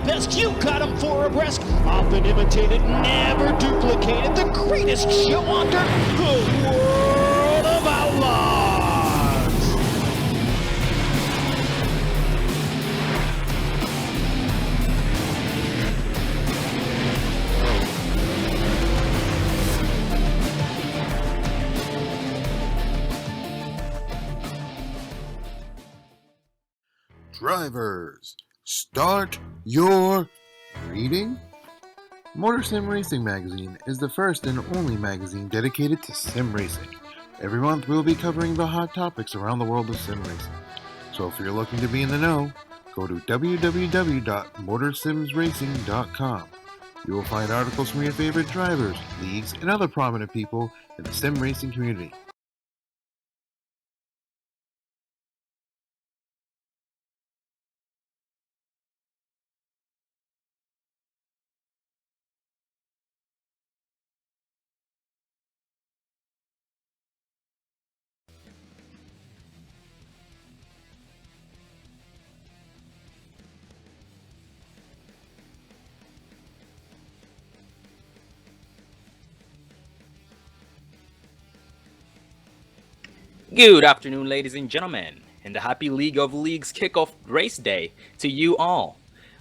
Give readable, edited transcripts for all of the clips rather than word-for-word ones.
best. You got them four abreast, often imitated, never duplicated. The greatest show on dirt, the World of Outlaws. Drivers, start your reading. Motor Sim Racing Magazine is the first and only magazine dedicated to sim racing. Every month we'll be covering the hot topics around the world of sim racing. So if you're looking to be in the know, go to www.motorsimsracing.com. You will find articles from your favorite drivers, leagues, and other prominent people in the sim racing community. Good afternoon, ladies and gentlemen, and a happy League of Leagues kickoff race day to you all.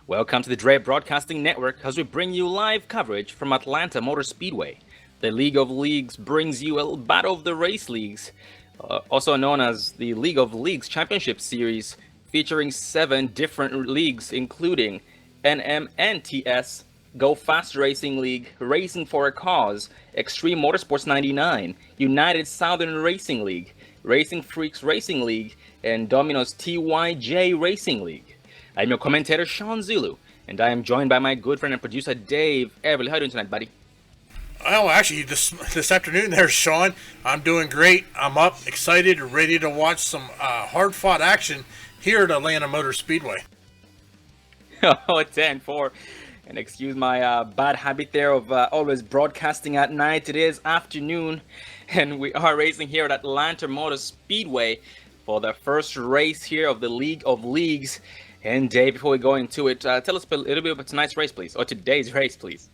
Welcome to the Dre Broadcasting Network as we bring you live coverage from Atlanta Motor Speedway. The League of Leagues brings you a Battle of the Race Leagues, also known as the League of Leagues Championship Series, featuring 7 different leagues including NMNTS, Go Fast Racing League, Racing for a Cause, Extreme Motorsports 99, United Southern Racing League, Racingfreeks Racing League, and Dominoes TYJ Racing League. I'm your commentator, Sean Zulu, and I am joined by my good friend and producer, Dave Everly. How are you doing tonight, buddy? Well, actually, this afternoon there, Sean, I'm doing great. I'm up, excited, ready to watch some hard-fought action here at Atlanta Motor Speedway. Oh, 10-4. And excuse my bad habit there of always broadcasting at night. It is afternoon, and we are racing here at Atlanta Motor Speedway for the first race here of the League of Leagues. And Dave, before we go into it, tell us a little bit about tonight's race, please, or today's race, please.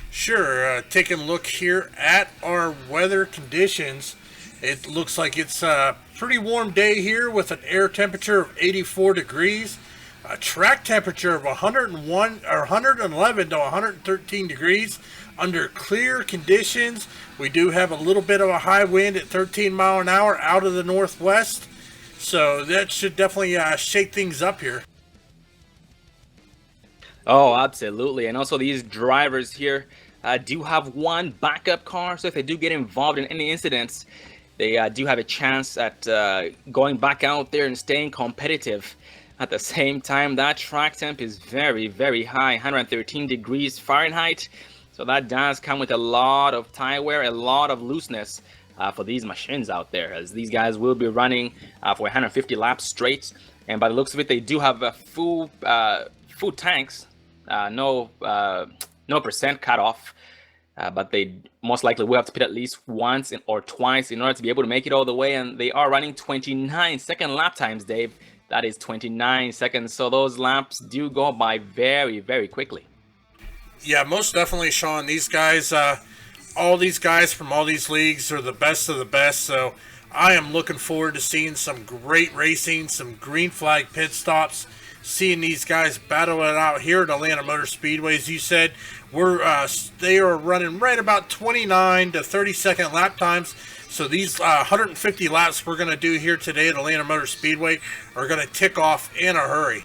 Sure, taking a look here at our weather conditions. It looks like it's a pretty warm day here with an air temperature of 84 degrees. A track temperature of 111 to 113 degrees under clear conditions. We do have a little bit of a high wind at 13 mile an hour out of the northwest, so that should definitely shake things up here. Oh, absolutely. And also these drivers here do have one backup car, so if they do get involved in any incidents, they do have a chance at going back out there and staying competitive. At the same time, that track temp is very, very high, 113 degrees Fahrenheit. So that does come with a lot of tire wear, a lot of looseness for these machines out there, as these guys will be running for 150 laps straight. And by the looks of it, they do have full tanks, no percent cut off. But they most likely will have to pit at least once or twice in order to be able to make it all the way. And they are running 29-second lap times, Dave. That is 29 seconds, so those laps do go by very, very quickly. Yeah, most definitely, Sean. These guys, all these guys from all these leagues are the best of the best, so I am looking forward to seeing some great racing, some green flag pit stops, seeing these guys battle it out here at Atlanta Motor Speedway. As you said, they are running right about 29 to 30-second lap times. So these 150 laps we're going to do here today at Atlanta Motor Speedway are going to tick off in a hurry.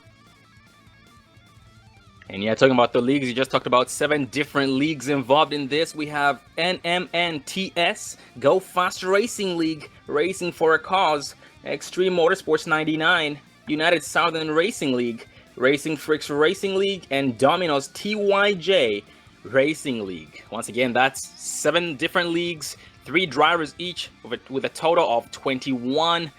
And yeah, talking about the leagues, you just talked about 7 different leagues involved in this. We have NMNTS, Go Fast Racing League, Racing for a Cause, Extreme Motorsports 99, United Southern Racing League, Racingfreeks Racing League, and Dominoes TYJ Racing League. Once again, that's 7 different leagues, 3 drivers each, with a total of 21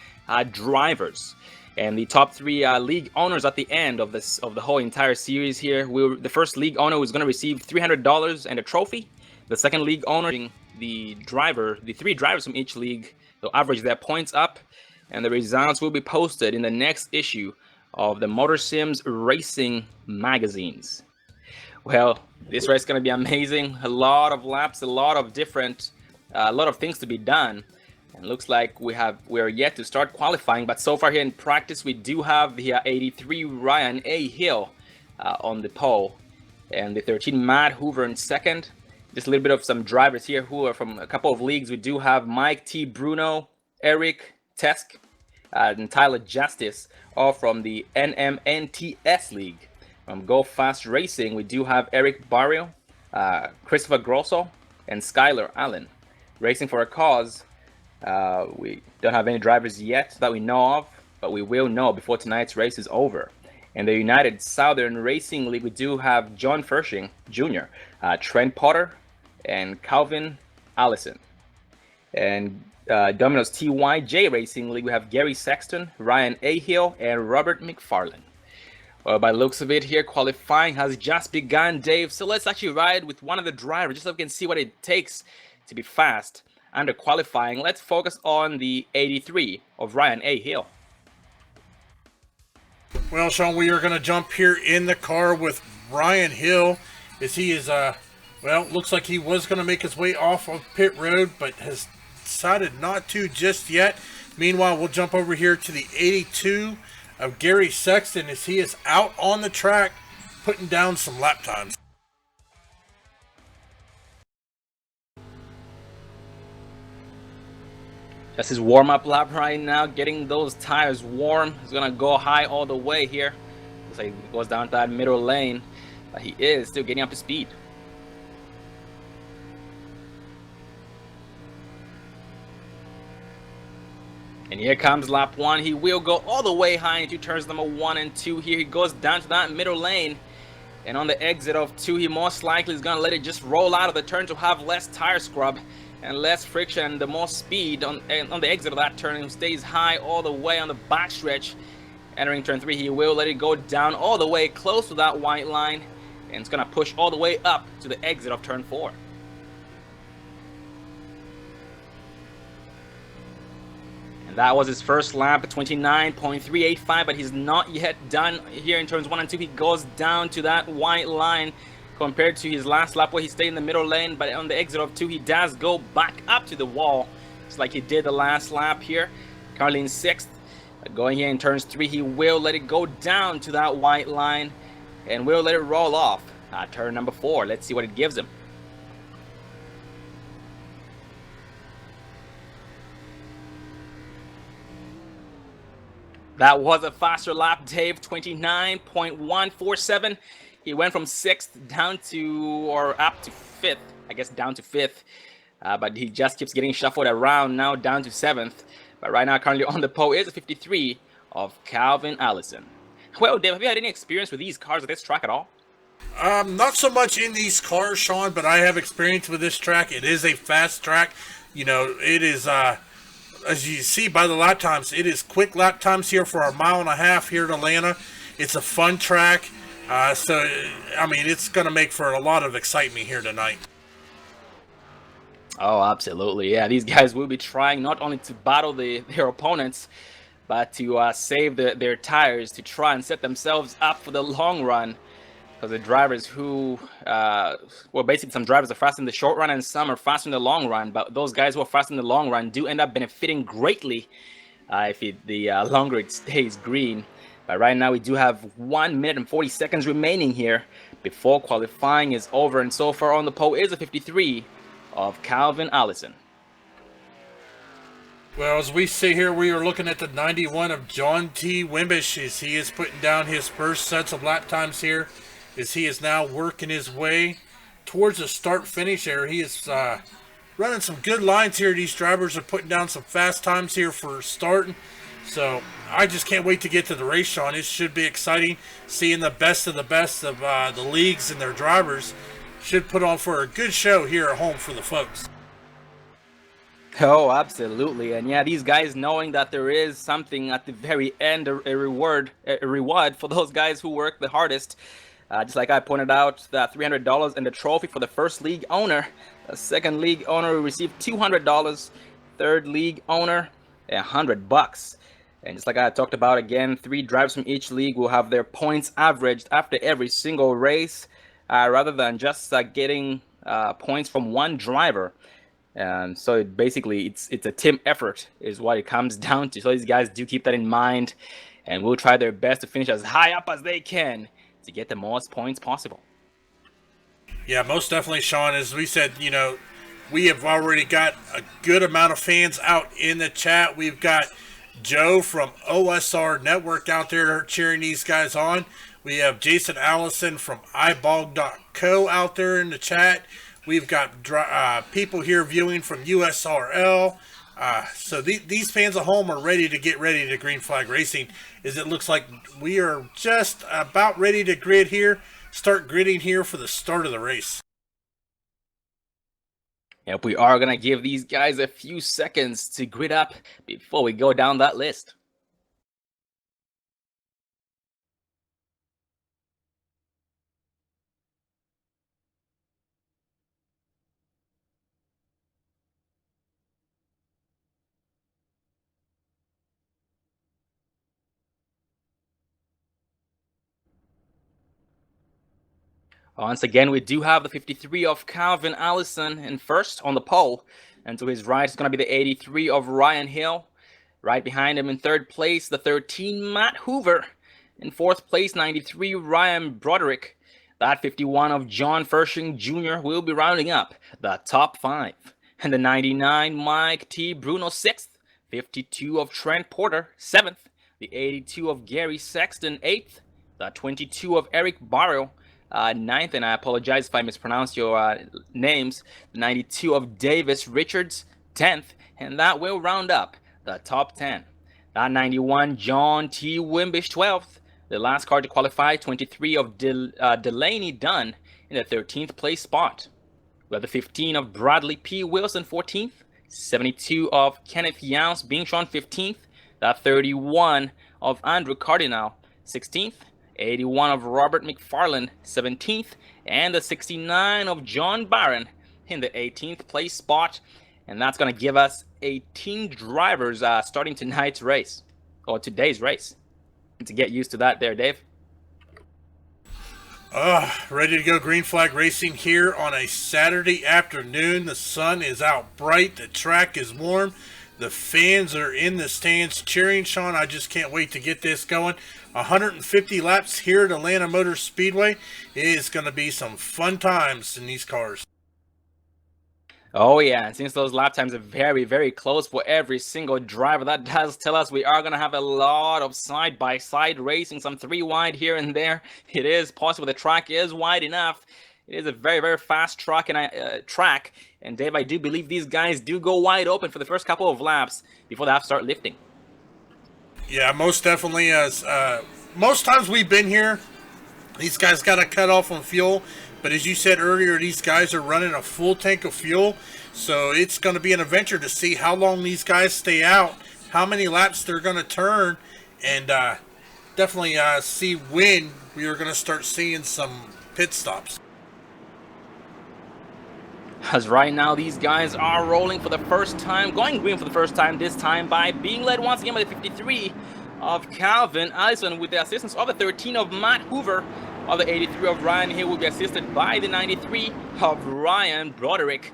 drivers. And the top 3 league owners at the end of the whole entire series here. The first league owner is going to receive $300 and a trophy. The second league owner, the 3 drivers from each league, they'll average their points up, and the results will be posted in the next issue of the Motor Sims Racing magazines. Well, this race is going to be amazing. A lot of laps, a lot of different, a lot of things to be done. And it looks like we're yet to start qualifying, but so far here in practice, we do have the 83 Ryan A. Hill on the pole, and the 13 Matt Hoover in second. Just a little bit of some drivers here who are from a couple of leagues. We do have Mike T. Bruno, Eric Tesk, and Tyler Justice, all from the NMNTS league. From Go Fast Racing, we do have Eric Barrio, Christopher Grosso, and Skylar Allen. Racing for a Cause, we don't have any drivers yet that we know of, but we will know before tonight's race is over. In the United Southern Racing League, we do have John Fershing Jr., Trent Potter, and Calvin Allison. And Dominoes TYJ Racing League, we have Gary Sexton, Ryan A. Hill, and Robert McFarlane. Well, by the looks of it here, qualifying has just begun, Dave. So let's actually ride with one of the drivers just so we can see what it takes to be fast under qualifying. Let's focus on the 83 of Ryan A. Hill. Well, Sean, we are going to jump here in the car with Ryan Hill, as he is, well, looks like he was going to make his way off of pit road, but has decided not to just yet. Meanwhile, we'll jump over here to the 82 of Gary Sexton, as he is out on the track putting down some lap times. That's his warm-up lap right now, getting those tires warm. He's gonna go high all the way here. Looks like he goes down to that middle lane, but he is still getting up to speed. And here comes lap 1. He will go all the way high into turns number 1 and 2 here. He goes down to that middle lane. And on the exit of 2, he most likely is going to let it just roll out of the turn to have less tire scrub and less friction and the more speed on the exit of that turn. He stays high all the way on the backstretch. Entering turn 3, he will let it go down all the way close to that white line. And it's going to push all the way up to the exit of turn 4. That was his first lap, 29.385, but he's not yet done here in turns 1 and 2. He goes down to that white line compared to his last lap where he stayed in the middle lane, but on the exit of 2, he does go back up to the wall, just like he did the last lap here. Currently in 6th. Going here in turns 3, he will let it go down to that white line and will let it roll off. Turn number 4, let's see what it gives him. That was a faster lap, Dave, 29.147. He went from 6th down to, or up to 5th, I guess down to 5th. But he just keeps getting shuffled around, now down to 7th. But right now, currently on the pole is a 53 of Calvin Allison. Well, Dave, have you had any experience with these cars at this track at all? Not so much in these cars, Sean, but I have experience with this track. It is a fast track. You know, it is, as you see by the lap times, it is quick lap times here for a 1.5 miles here at Atlanta. It's a fun track. So, I mean, it's going to make for a lot of excitement here tonight. Oh, absolutely. Yeah, these guys will be trying not only to battle their opponents, but to save their tires to try and set themselves up for the long run. Because the drivers who, well, basically some drivers are fast in the short run and some are fast in the long run. But those guys who are fast in the long run do end up benefiting greatly if the longer it stays green. But right now we do have 1 minute and 40 seconds remaining here before qualifying is over. And so far on the pole is a 53 of Calvin Allison. Well, as we see here, we are looking at the 91 of John T. Wimbish as he is putting down his first sets of lap times here, as he is now working his way towards the start-finish area. He is running some good lines here. These drivers are putting down some fast times here for starting. So I just can't wait to get to the race, Sean. It should be exciting. Seeing the best of the leagues and their drivers should put on for a good show here at home for the folks. Oh, absolutely. And yeah, these guys knowing that there is something at the very end, a reward for those guys who work the hardest. Just like I pointed out, that $300 and the trophy for the first league owner. The second league owner will receive $200. Third league owner, $100. And just like I talked about again, 3 drivers from each league will have their points averaged after every single race, rather than just getting points from one driver. So basically, it's a team effort is what it comes down to. So these guys do keep that in mind, and will try their best to finish as high up as they can to get the most points possible. Yeah, most definitely, Sean. As we said, we have already got a good amount of fans out in the chat. We've got Joe from OSR Network out there cheering these guys on. We have Jason Allison from iBog.co out there in the chat. We've got people here viewing from USRL. So these fans at home are ready to green flag racing, as it looks like we are just about ready to start gridding here for the start of the race. Yep, we are going to give these guys a few seconds to grid up before we go down that list. Once again, we do have the 53 of Calvin Allison in first on the pole. And to his right is going to be the 83 of Ryan Hill. Right behind him in third place, the 13 Matt Hoover. In fourth place, 93 Ryan Broderick. That 51 of John Fershing Jr. will be rounding up the top 5. And the 99 Mike T. Bruno 6th. 52 of Trent Porter 7th. The 82 of Gary Sexton 8th. The 22 of Eric Barrow 9th, and I apologize if I mispronounce your names. 92 of Davis Richards 10th, and that will round up the top 10. That 91 John T. Wimbish 12th. The last car to qualify, 23 of Delaney Dunn in the 13th place spot. We have the 15 of Bradley P. Wilson 14th. 72 of Kenneth Youngs being shown 15th. That 31 of Andrew Cardinal 16th. 81 of Robert McFarland, 17th, and the 69 of John Barron in the 18th place spot. And that's going to give us 18 drivers starting tonight's race, or today's race. And to get used to that there, Dave. Ready to go green flag racing here on a Saturday afternoon. The sun is out bright. The track is warm. The fans are in the stands cheering. Sean, I just can't wait to get this going. 150 laps here at Atlanta Motor Speedway. It is going to be some fun times in these cars. Oh yeah, and since those lap times are very, very close for every single driver, that does tell us we are going to have a lot of side-by-side racing, some 3 wide here and there. It is possible the track is wide enough. It is a very, very fast track, and Dave, I do believe these guys do go wide open for the first couple of laps before they have to start lifting. Yeah, most definitely. As most times we've been here, these guys got to cut off on fuel. But as you said earlier, these guys are running a full tank of fuel. So it's going to be an adventure to see how long these guys stay out, how many laps they're going to turn, and definitely see when we are going to start seeing some pit stops. As right now, these guys are rolling for the first time, going green for the first time, this time by being led once again by the 53 of Calvin Allison with the assistance of the 13 of Matt Hoover. Of the 83 of Ryan Hill will be assisted by the 93 of Ryan Broderick.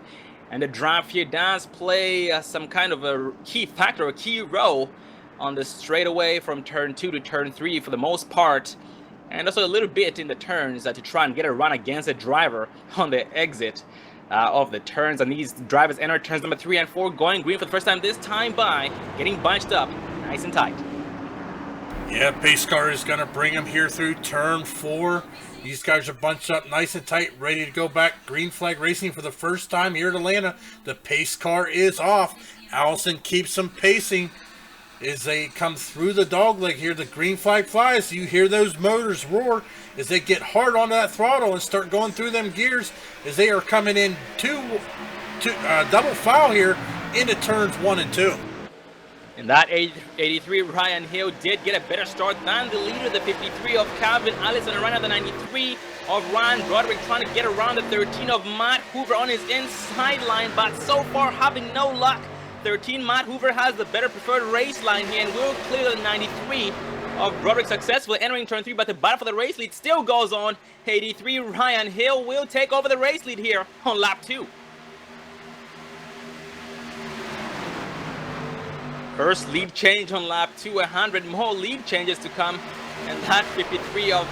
And the draft here does play some kind of a key factor, a key role on the straightaway from turn 2 to turn 3 for the most part. And also a little bit in the turns to try and get a run against a driver on the exit of the turns. And these drivers enter turns number 3 and 4 going green for the first time, this time by getting bunched up nice and tight. Yeah, pace car is going to bring them here through turn 4. These guys are bunched up nice and tight, ready to go back. Green flag racing for the first time here at Atlanta. The pace car is off. Allison keeps them pacing as they come through the dogleg here. The green flag flies. You hear those motors roar as they get hard on that throttle and start going through them gears as they are coming in double file here into turns 1 and 2. In that 83, Ryan Hill did get a better start than the leader, the 53 of Calvin Allison, and right now the 93 of Ryan Broderick trying to get around the 13 of Matt Hoover on his inside line, but so far having no luck 13, Matt Hoover has the better preferred race line here and will clear the 93 of Broderick successfully entering turn 3, but the battle for the race lead still goes on. 83, Ryan Hill will take over the race lead here on lap 2. First lead change on lap 2, 100 more lead changes to come. And that 53 of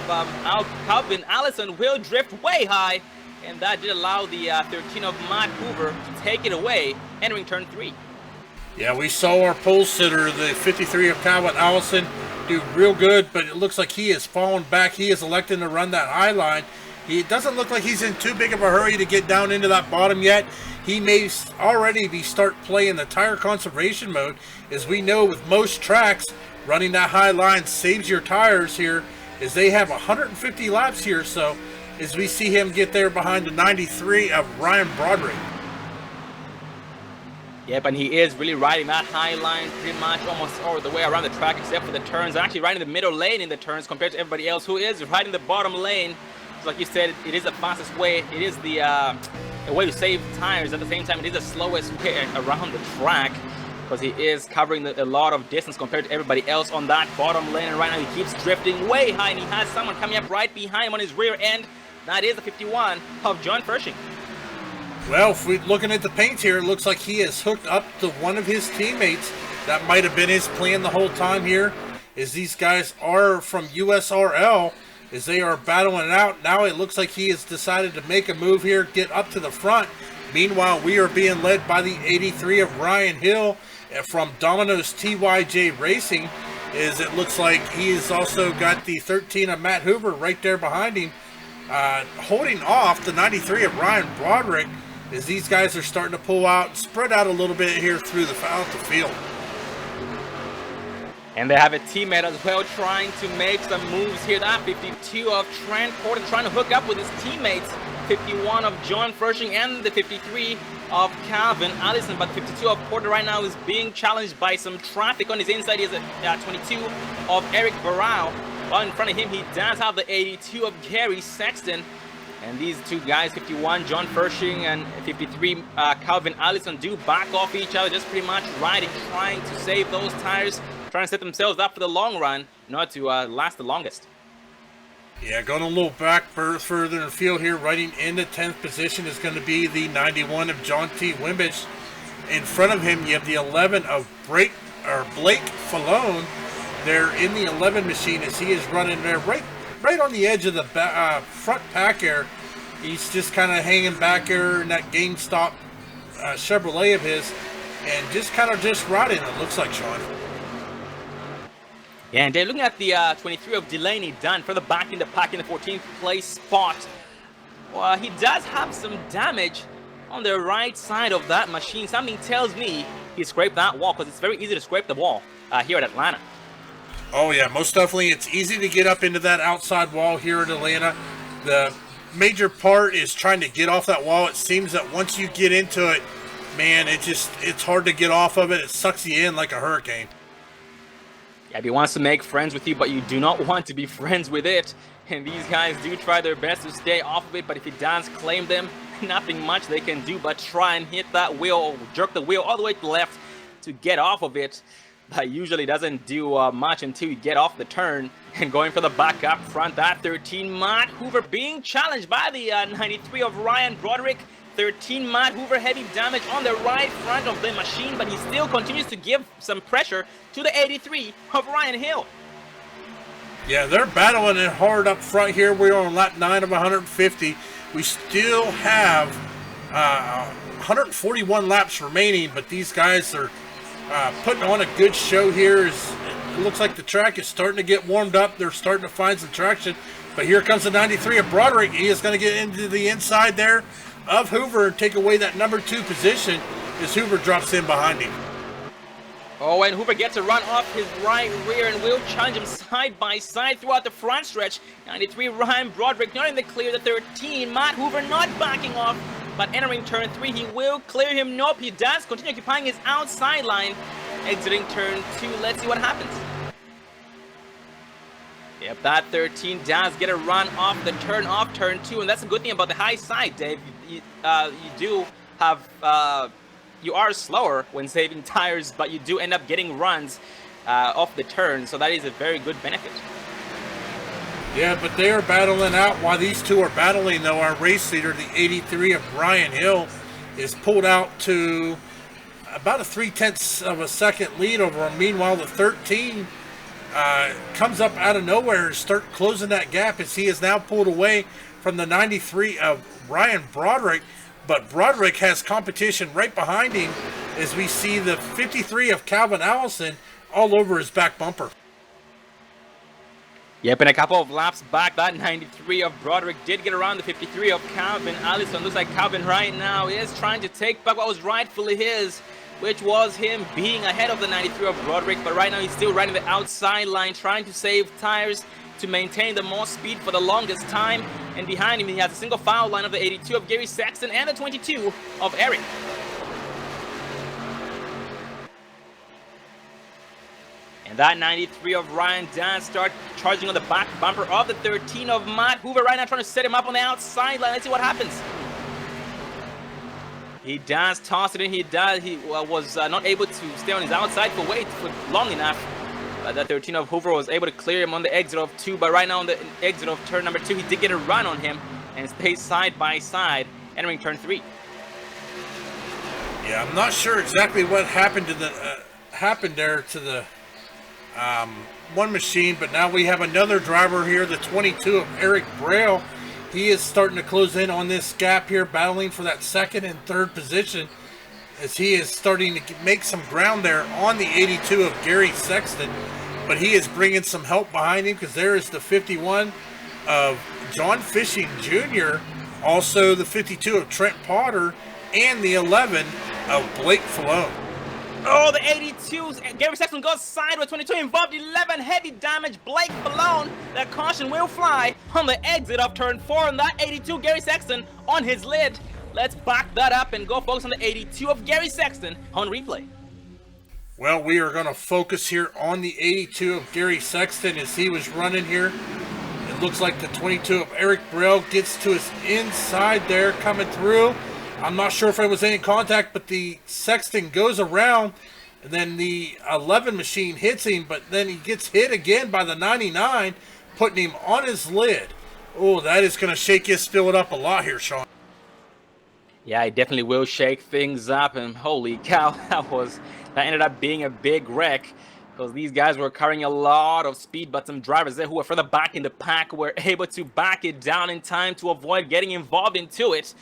Calvin Allison will drift way high. And that did allow the 13 of Matt Hoover to take it away, entering turn 3. Yeah, we saw our pole sitter, the 53 of Calvin Allison, do real good, but it looks like he has fallen back. He is electing to run that high line. It doesn't look like he's in too big of a hurry to get down into that bottom yet. He may already start playing the tire conservation mode. As we know with most tracks, running that high line saves your tires here, as they have 150 laps here. So as we see him get there behind the 93 of Ryan Broderick. Yep, and he is really riding that high line pretty much almost all the way around the track except for the turns. Actually riding the middle lane in the turns compared to everybody else who is riding the bottom lane. So like you said, it is the fastest way. It is the way to save tires. At the same time, it is the slowest way around the track because he is covering a lot of distance compared to everybody else on that bottom lane. And right now he keeps drifting way high, and he has someone coming up right behind him on his rear end. That is the 51 of John Fershing. Well, if we're looking at the paint here, it looks like he has hooked up to one of his teammates. That might have been his plan the whole time here, as these guys are from USRL, as they are battling it out. Now it looks like he has decided to make a move here, get up to the front. Meanwhile, we are being led by the 83 of Ryan Hill from Dominoes TYJ Racing, as it looks like he has also got the 13 of Matt Hoover right there behind him, holding off the 93 of Ryan Broderick, as these guys are starting to pull out and spread out a little bit here through the field. And they have a teammate as well trying to make some moves here. That 52 of Trent Porter trying to hook up with his teammates. 51 of John Fershing and the 53 of Calvin Allison. But 52 of Porter right now is being challenged by some traffic on his inside. He has a 22 of Eric Barrow. While in front of him, he does have the 82 of Gary Sexton. And these two guys, 51 John Fershing and 53 Calvin Allison, do back off each other, just pretty much riding, trying to save those tires, trying to set themselves up for the long run, not to last the longest. Yeah, going a little back further in the field here, riding in the 10th position is going to be the 91 of John T. Wimbich. In front of him, you have the 11 of Blake Fallone. They're in the 11 machine as he is running there right on the edge of the front pack here. He's just kind of hanging back here in that GameStop Chevrolet of his, and just kind of just riding, it looks like, Sean. Yeah, and they're looking at the 23 of Delaney Dunn for the back in the pack in the 14th place spot. Well, he does have some damage on the right side of that machine. Something tells me he scraped that wall, because it's very easy to scrape the wall here at Atlanta. Oh yeah, most definitely. It's easy to get up into that outside wall here at Atlanta. The major part is trying to get off that wall. It seems that once you get into it, man, it's hard to get off of it. It sucks you in like a hurricane. Yeah, he wants to make friends with you, but you do not want to be friends with it. And these guys do try their best to stay off of it, but if it does claim them, nothing much they can do but try and hit that wheel, or jerk the wheel all the way to the left to get off of it. That usually doesn't do much until you get off the turn. And going for the back up front, that 13 Matt Hoover being challenged by the 93 of Ryan Broderick. 13 Matt Hoover, heavy damage on the right front of the machine, but he still continues to give some pressure to the 83 of Ryan Hill. Yeah, they're battling it hard up front here. We're on lap 9 of 150. We still have 141 laps remaining, but these guys are putting on a good show here. It looks like the track is starting to get warmed up. They're starting to find some traction. But here comes the 93 of Broderick. He is going to get into the inside there of Hoover and take away that number 2 position as Hoover drops in behind him. Oh, and Hoover gets a run off his right rear and will challenge him side by side throughout the front stretch. 93 Ryan Broderick not in the clear. The 13 Matt Hoover not backing off, but entering turn 3 he will clear him. Nope, he does continue occupying his outside line. Exiting turn 2, let's see what happens. Yep, that 13 does get a run off turn 2, and that's a good thing about the high side, Dave. You do have you are slower when saving tires, but you do end up getting runs off the turn, so that is a very good benefit. Yeah, but they are battling out. While these two are battling, though, our race leader, the 83 of Brian Hill, is pulled out to about a 0.3 of a second lead over him. Meanwhile, the 13 comes up out of nowhere and start closing that gap as he is now pulled away from the 93 of Ryan Broderick. But Broderick has competition right behind him as we see the 53 of Calvin Allison all over his back bumper. Yep, and a couple of laps back, that 93 of Broderick did get around the 53 of Calvin Allison. Looks like Calvin right now is trying to take back what was rightfully his, which was him being ahead of the 93 of Broderick. But right now he's still riding the outside line, trying to save tires to maintain the most speed for the longest time. And behind him he has a single file line of the 82 of Gary Sexton and the 22 of Eric. And that 93 of Ryan does start charging on the back bumper of the 13 of Matt Hoover right now, trying to set him up on the outside line. Let's see what happens. He does toss it in. He was not able to stay on his outside for long enough. That 13 of Hoover was able to clear him on the exit of 2. But right now on the exit of turn number 2, he did get a run on him and stays side by side entering turn 3. Yeah, I'm not sure exactly what happened to the there to the one machine, but now we have another driver here, the 22 of Eric Braille. He is starting to close in on this gap here, battling for that second and third position as he is starting to make some ground there on the 82 of Gary Sexton. But he is bringing some help behind him because there is the 51 of John Fishing Jr., also the 52 of Trent Potter, and the 11 of Blake Falone. Oh, the 82s. Gary Sexton goes sideways. 22 involved. 11 heavy damage. Blake Falone. That caution will fly on the exit of turn 4. And that 82 Gary Sexton on his lid. Let's back that up and go focus on the 82 of Gary Sexton on replay. Well, we are going to focus here on the 82 of Gary Sexton as he was running here. It looks like the 22 of Eric Braille gets to his inside there coming through. I'm not sure if it was any contact, but the Sexton goes around, and then the 11 machine hits him, but then he gets hit again by the 99, putting him on his lid. Oh, that is going to shake his fill up a lot here, Sean. Yeah, it definitely will shake things up, and holy cow, that ended up being a big wreck, because these guys were carrying a lot of speed, but some drivers there who were further back in the pack were able to back it down in time to avoid getting involved into it.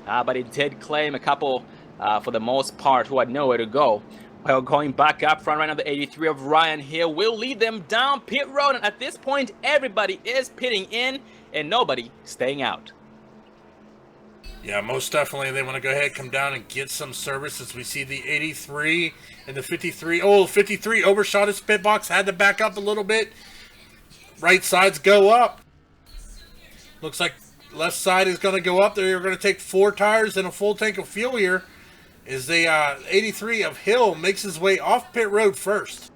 But it did claim a couple, for the most part, who had nowhere to go. Well, going back up front right now, the 83 of Ryan Hill will lead them down pit road. And at this point, everybody is pitting in and nobody staying out. Yeah, most definitely. They want to go ahead, come down and get some service as we see the 83 and the 53. Oh, 53 overshot his pit box, had to back up a little bit. Right sides go up. Looks like left side is going to go up. They're going to take 4 tires and a full tank of fuel here as the 83 of Hill makes his way off pit road first.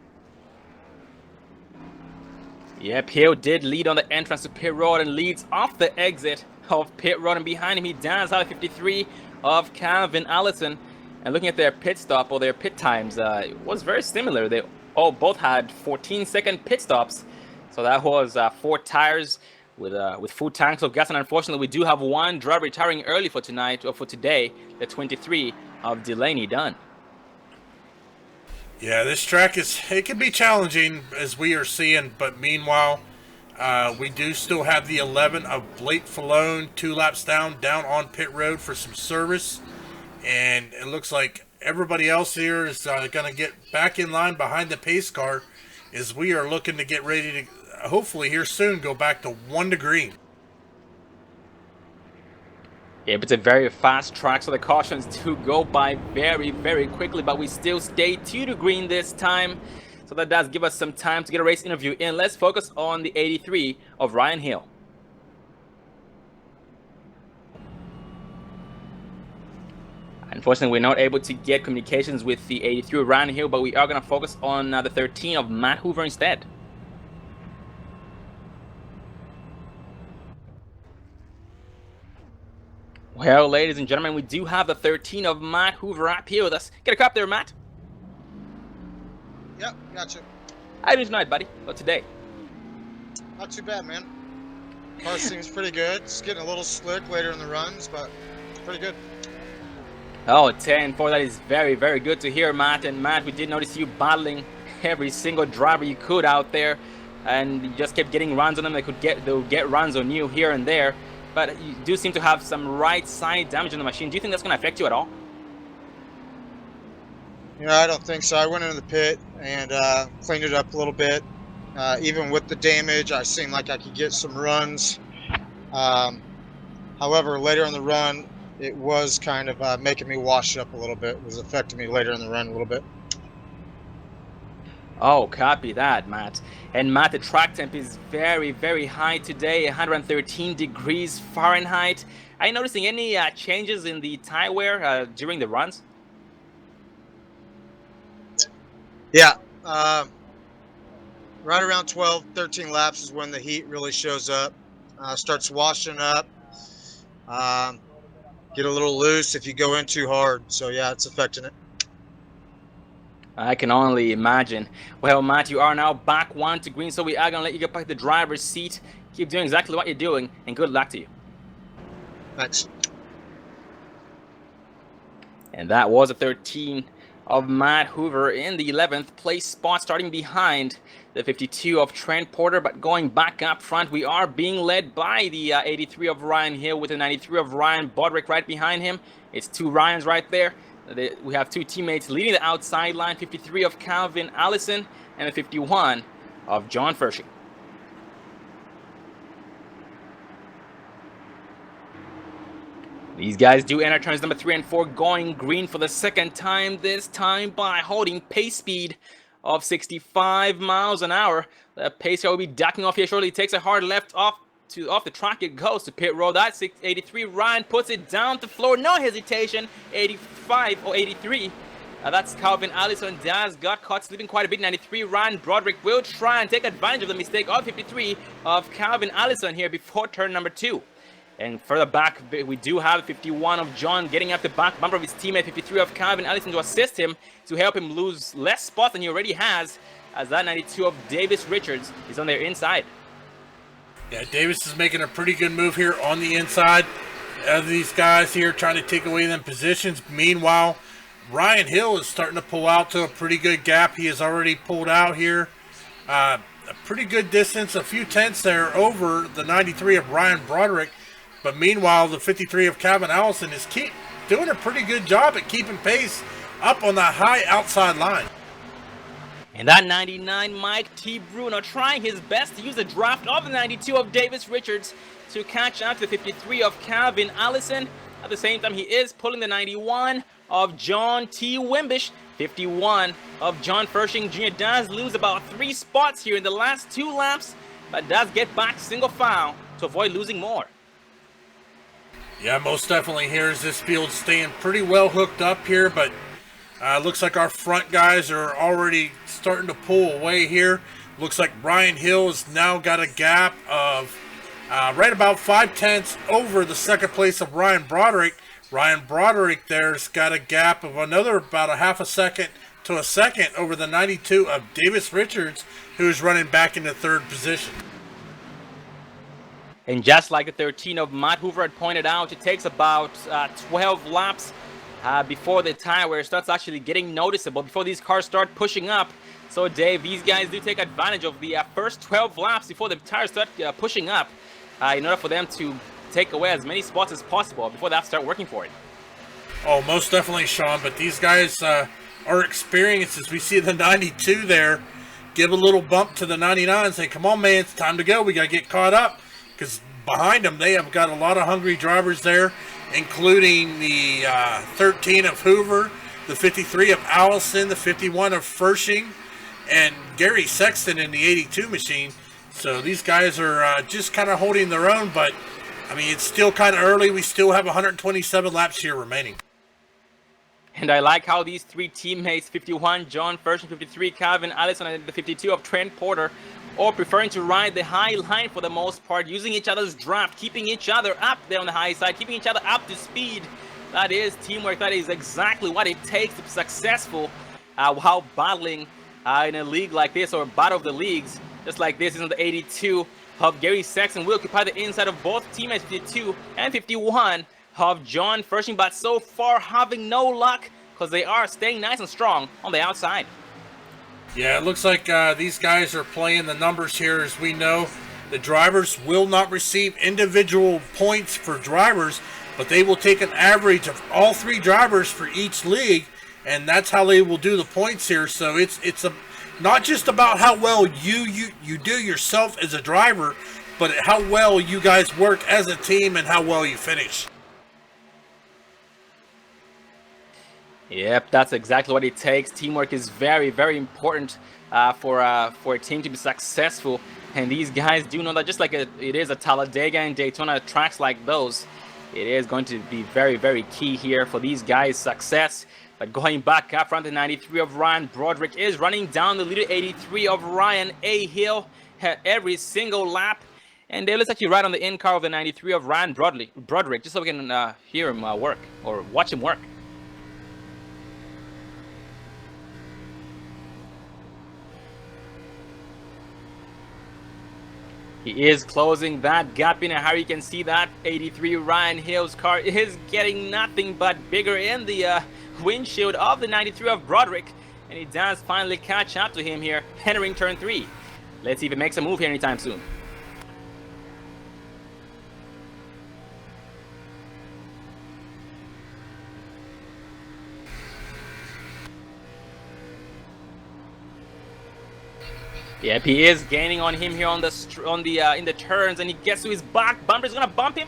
Yep, Hill did lead on the entrance to pit road and leads off the exit of pit road. And behind him, he does have 53 of Calvin Allison. And looking at their pit stop or their pit times, it was very similar. They both had 14-second pit stops. So that was 4 tires with full tanks of gas, and unfortunately we do have one driver retiring early for tonight, or for today, the 23 of Delaney Dunn. Yeah, this track it can be challenging as we are seeing, but meanwhile we do still have the 11 of Blake Falone 2 laps down on pit road for some service, and it looks like everybody else here is going to get back in line behind the pace car as we are looking to get ready to hopefully here soon go back to 1 to green. Yeah, but it's a very fast track, so the cautions do go by very, very quickly, but we still stay 2 to green this time. So that does give us some time to get a race interview in. Let's focus on the 83 of Ryan Hill. Unfortunately, we're not able to get communications with the 83 of Ryan Hill, but we are going to focus on the 13 of Matt Hoover instead. Well, ladies and gentlemen, we do have the 13 of Matt Hoover up here with us. Get a cup there, Matt. Yep, gotcha. How you doing tonight, buddy? Well, today. Not too bad, man. Car seems pretty good. It's getting a little slick later in the runs, but pretty good. Oh, 10-4, that is very, very good to hear, Matt. And Matt, we did notice you battling every single driver you could out there, and you just kept getting runs on them. They would get runs on you here and there, but you do seem to have some right side damage on the machine. Do you think that's going to affect you at all? You know, I don't think so. I went into the pit and cleaned it up a little bit. Even with the damage, I seemed like I could get some runs. However, later in the run, it was kind of making me wash up a little bit. It was affecting me later in the run a little bit. Oh, copy that, Matt. And Matt, the track temp is very, very high today, 113 degrees Fahrenheit. Are you noticing any changes in the tire wear during the runs? Yeah. Right around 12, 13 laps is when the heat really shows up. Starts washing up. Get a little loose if you go in too hard. So, yeah, it's affecting it. I can only imagine. Well, Matt, you are now back one to green, so we are going to let you get back to the driver's seat. Keep doing exactly what you're doing, and good luck to you. Thanks. And that was a 13 of Matt Hoover in the 11th place spot, starting behind the 52 of Trent Porter, but going back up front, we are being led by the 83 of Ryan Hill with the 93 of Ryan Bodrick right behind him. It's two Ryans right there. We have two teammates leading the outside line, 53 of Calvin Allison and the 51 of John Fershing. These guys do enter turns number 3 and 4, going green for the second time, this time by holding pace speed of 65 miles an hour. The pace car will be ducking off here shortly. He takes a hard left off the track. It goes to pit road. That's 83. Ryan puts it down the floor, no hesitation. 85 or 83. That's Calvin Allison. Daz got caught slipping quite a bit. 93. Ryan Broderick will try and take advantage of the mistake of 53 of Calvin Allison here before turn number 2. And further back, we do have 51 of John getting up the back bumper of his teammate, 53 of Calvin Allison, to assist him, to help him lose less spots than he already has, as that 92 of Davis Richards is on their inside. Yeah, Davis is making a pretty good move here on the inside of these guys here, trying to take away them positions. Meanwhile, Ryan Hill is starting to pull out to a pretty good gap. He has already pulled out here. A pretty good distance, a few tenths there over the 93 of Ryan Broderick. But meanwhile, the 53 of Calvin Allison is doing a pretty good job at keeping pace up on the high outside line. And that 99, Mike T. Bruno, trying his best to use the draft of the 92 of Davis Richards to catch up to the 53 of Calvin Allison. At the same time, he is pulling the 91 of John T. Wimbish. 51 of John Fershing Jr. does lose about 3 spots here in the last 2 laps, but does get back single file to avoid losing more. Yeah, most definitely here is this field staying pretty well hooked up here, but looks like our front guys are already starting to pull away here. Looks like Ryan Hill has now got a gap of right about 5 tenths over the second place of Ryan Broderick. Ryan Broderick there's got a gap of another about a half a second to a second over the 92 of Davis Richards, who's running back into third position. And just like the 13 of Matt Hoover had pointed out, it takes about 12 laps before the tire wear starts actually getting noticeable, before these cars start pushing up. So, Dave, these guys do take advantage of the first 12 laps before the tires start pushing up in order for them to take away as many spots as possible before they have to start working for it. Oh, most definitely, Sean. But these guys are experienced. As we see the 92 there give a little bump to the 99 and say, come on, man, it's time to go. We got to get caught up. Because behind them, they have got a lot of hungry drivers there, including the 13 of Hoover, the 53 of Allison, the 51 of Fershing, and Gary Sexton in the 82 machine. So these guys are just kind of holding their own, but, I mean, it's still kind of early. We still have 127 laps here remaining. And I like how these three teammates, 51 John First, 53 Calvin Allison, and the 52 of Trent Porter, all preferring to ride the high line for the most part, using each other's draft, keeping each other up there on the high side, keeping each other up to speed. That is teamwork. That is exactly what it takes to be successful while battling in a league like this, or battle of the leagues, just like this. Is the 82 of Gary Sexton will occupy the inside of both teammates, 52 and 51 of John Firshing, but so far having no luck because they are staying nice and strong on the outside. Yeah, it looks like these guys are playing the numbers here. As we know, the drivers will not receive individual points for drivers, but they will take an average of all three drivers for each league, and that's how they will do the points here. So it's not just about how well you do yourself as a driver, but how well you guys work as a team and how well you finish. Yep, that's exactly what it takes. Teamwork is very, very important for a team to be successful. And these guys do know that, just like it is a Talladega and Daytona tracks like those, it is going to be very, very key here for these guys' success. But going back up front, the 93 of Ryan Broderick is running down the leader, 83 of Ryan A. Hill, every single lap. And let's actually ride on the in car of the 93 of Ryan Broderick, just so we can hear him work, or watch him work. He is closing that gap in a hurry. You can see that 83 Ryan Hill's car is getting nothing but bigger in the windshield of the 93 of Broderick. And he does finally catch up to him here, entering turn 3. Let's see if it makes a move here anytime soon. Yep, he is gaining on him here on the in the turns, and he gets to his back bumper. He's gonna bump him.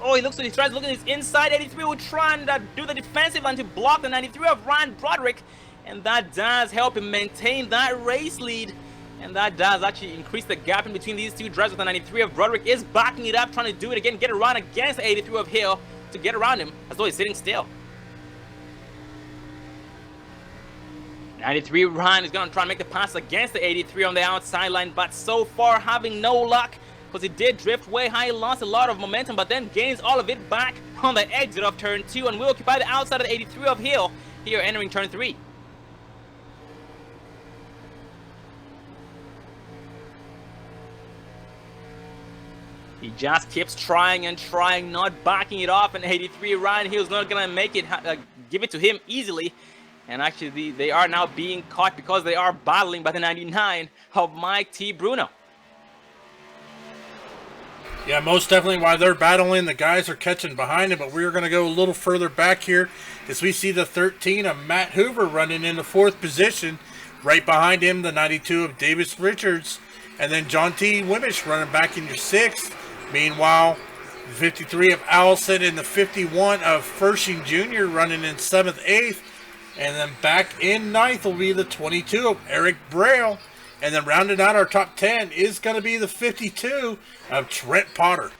Oh, he looks, he tries looking at his inside. 83 will try and do the defensive line to block the 93 of Ryan Broderick, and that does help him maintain that race lead, and that does actually increase the gap in between these two drivers. With the 93 of Broderick is backing it up, trying to do it again, get around against the 83 of Hill to get around him as though he's sitting still. 93 Ryan is going to try and make the pass against the 83 on the outside line, but so far having no luck, because he did drift way high, lost a lot of momentum, but then gains all of it back on the exit of turn 2, and will occupy the outside of the 83 of Hill here entering turn 3. He just keeps trying and trying, not backing it off, and 83 Ryan Hill's not going to make it, give it to him easily. And actually, they are now being caught because they are battling by the 99 of Mike T. Bruno. Yeah, most definitely while they're battling, the guys are catching behind him. But we're going to go a little further back here as we see the 13 of Matt Hoover running in the 4th position. Right behind him, the 92 of Davis Richards. And then John T. Wimmish running back in your 6th. Meanwhile, the 53 of Allison and the 51 of Fershing Jr. running in 7th, 8th. And then back in 9th will be the 22 of Eric Braille. And then rounding out our top 10 is going to be the 52 of Trent Potter.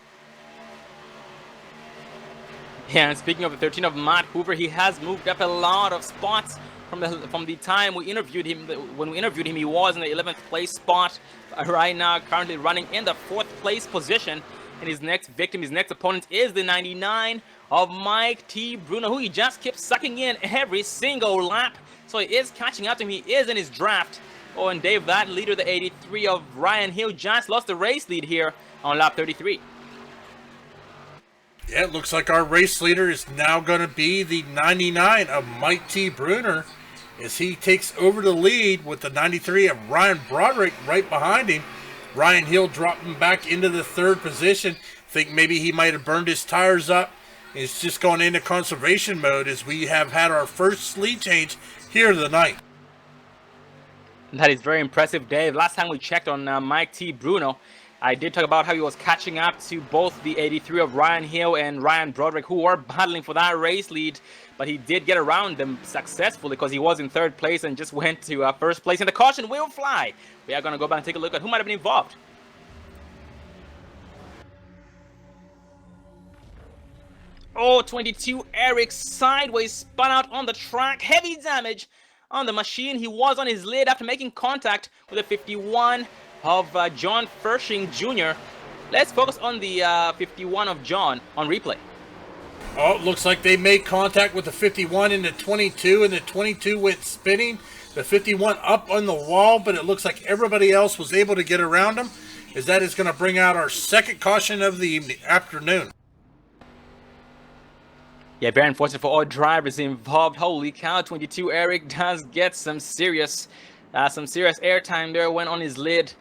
Yeah, and speaking of the 13 of Matt Hoover, he has moved up a lot of spots from the time we interviewed him. When we interviewed him, he was in the 11th place spot. Right now, currently running in the 4th place position. And his next victim, his next opponent is the 99 of Mike T. Bruno, who he just keeps sucking in every single lap. So he is catching up to him. He is in his draft. Oh, and Dave, that leader, the 83 of Ryan Hill, just lost the race lead here on lap 33. Yeah, it looks like our race leader is now going to be the 99 of Mike T. Bruner as he takes over the lead with the 93 of Ryan Broderick right behind him. Ryan Hill dropping back into the 3rd position. Think maybe he might have burned his tires up. It's just going into conservation mode as we have had our first lead change here of the night. That is very impressive, Dave. Last time we checked on Mike T. Bruno, I did talk about how he was catching up to both the 83 of Ryan Hill and Ryan Broderick, who were battling for that race lead, but he did get around them successfully because he was in 3rd place and just went to 1st place, and the caution will fly. We are going to go back and take a look at who might have been involved. Oh, 22 Eric sideways spun out on the track. Heavy damage on the machine. He was on his lid after making contact with the 51 of John Fershing Jr. Let's focus on the 51 of John on replay. Oh, it looks like they made contact with the 51 and the 22, and the 22 went spinning. The 51 up on the wall, but it looks like everybody else was able to get around him, as that is going to bring out our second caution of the afternoon. Yeah, very unfortunate for all drivers involved. Holy cow, 22 Eric does get some serious airtime there, went on his lid.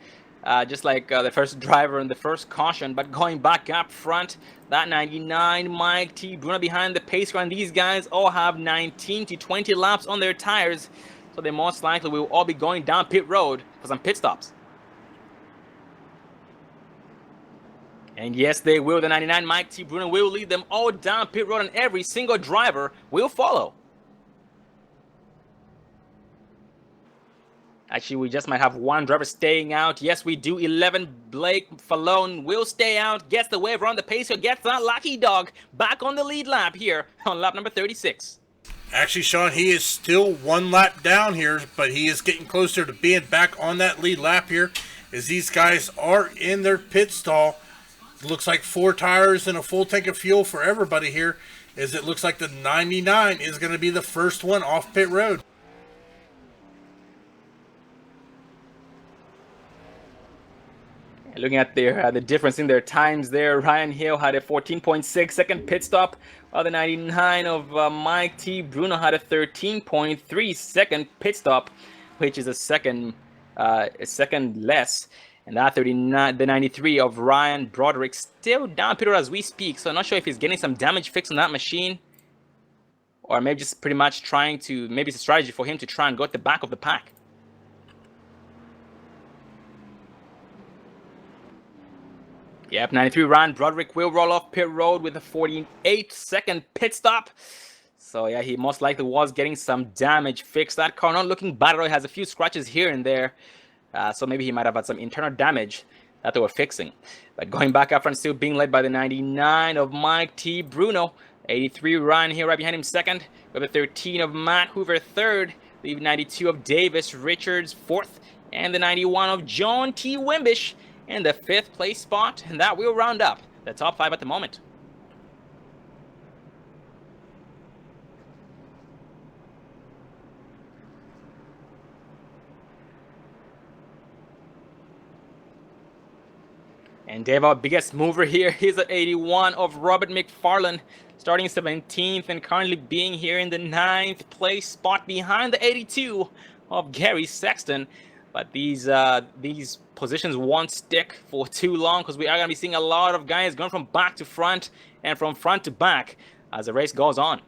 Just like the first driver in the first caution, but going back up front, that 99 Mike T. Bruno behind the pace car, and these guys all have 19 to 20 laps on their tires, so they most likely will all be going down pit road for some pit stops. And yes, they will. The 99 Mike T. Bruno will lead them all down pit road, and every single driver will follow. Actually, we just might have one driver staying out. Yes, we do. 11 Blake Fallone will stay out. Gets the wave around the pacer. Gets that lucky dog back on the lead lap here on lap number 36. Actually, Sean, he is still one lap down here, but he is getting closer to being back on that lead lap here, as these guys are in their pit stall. It looks like 4 tires and a full tank of fuel for everybody here, as it looks like the 99 is going to be the first one off pit road. Looking at their the difference in their times there, Ryan Hill had a 14.6 second pit stop, while the 99 of Mike T. Bruno had a 13.3 second pit stop, which is a second less. And that 39, the 93 of Ryan Broderick still down pit road as we speak. So I'm not sure if he's getting some damage fixed on that machine, or maybe just pretty much trying to, maybe it's a strategy for him to try and go at the back of the pack. Yep, 93 Ryan Broderick will roll off pit road with a 48-second pit stop. So yeah, he most likely was getting some damage fixed. That car not looking bad at all. It has a few scratches here and there. So maybe he might have had some internal damage that they were fixing. But going back up front, still being led by the 99 of Mike T. Bruno. 83 Ryan here right behind him second. We have the 13 of Matt Hoover third. The 92 of Davis Richards fourth. And the 91 of John T. Wimbish in the 5th place spot, and that will round up the top 5 at the moment. And Dave, our biggest mover here is at 81 of Robert McFarlane, starting 17th and currently being here in the 9th place spot behind the 82 of Gary Sexton. But these positions won't stick for too long, because we are going to be seeing a lot of guys going from back to front and from front to back as the race goes on.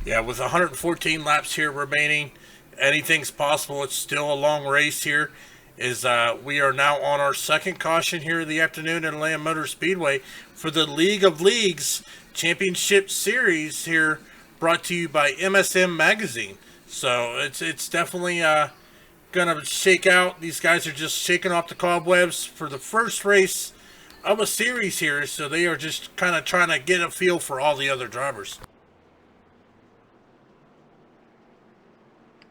Yeah, with 114 laps here remaining, anything's possible. It's still a long race here. We are now on our second caution here in the afternoon at Atlanta Motor Speedway for the League of Leagues Championship Series here, brought to you by MSM Magazine. So it's definitely gonna shake out. These guys are just shaking off the cobwebs for the first race of a series here, so they are just kind of trying to get a feel for all the other drivers.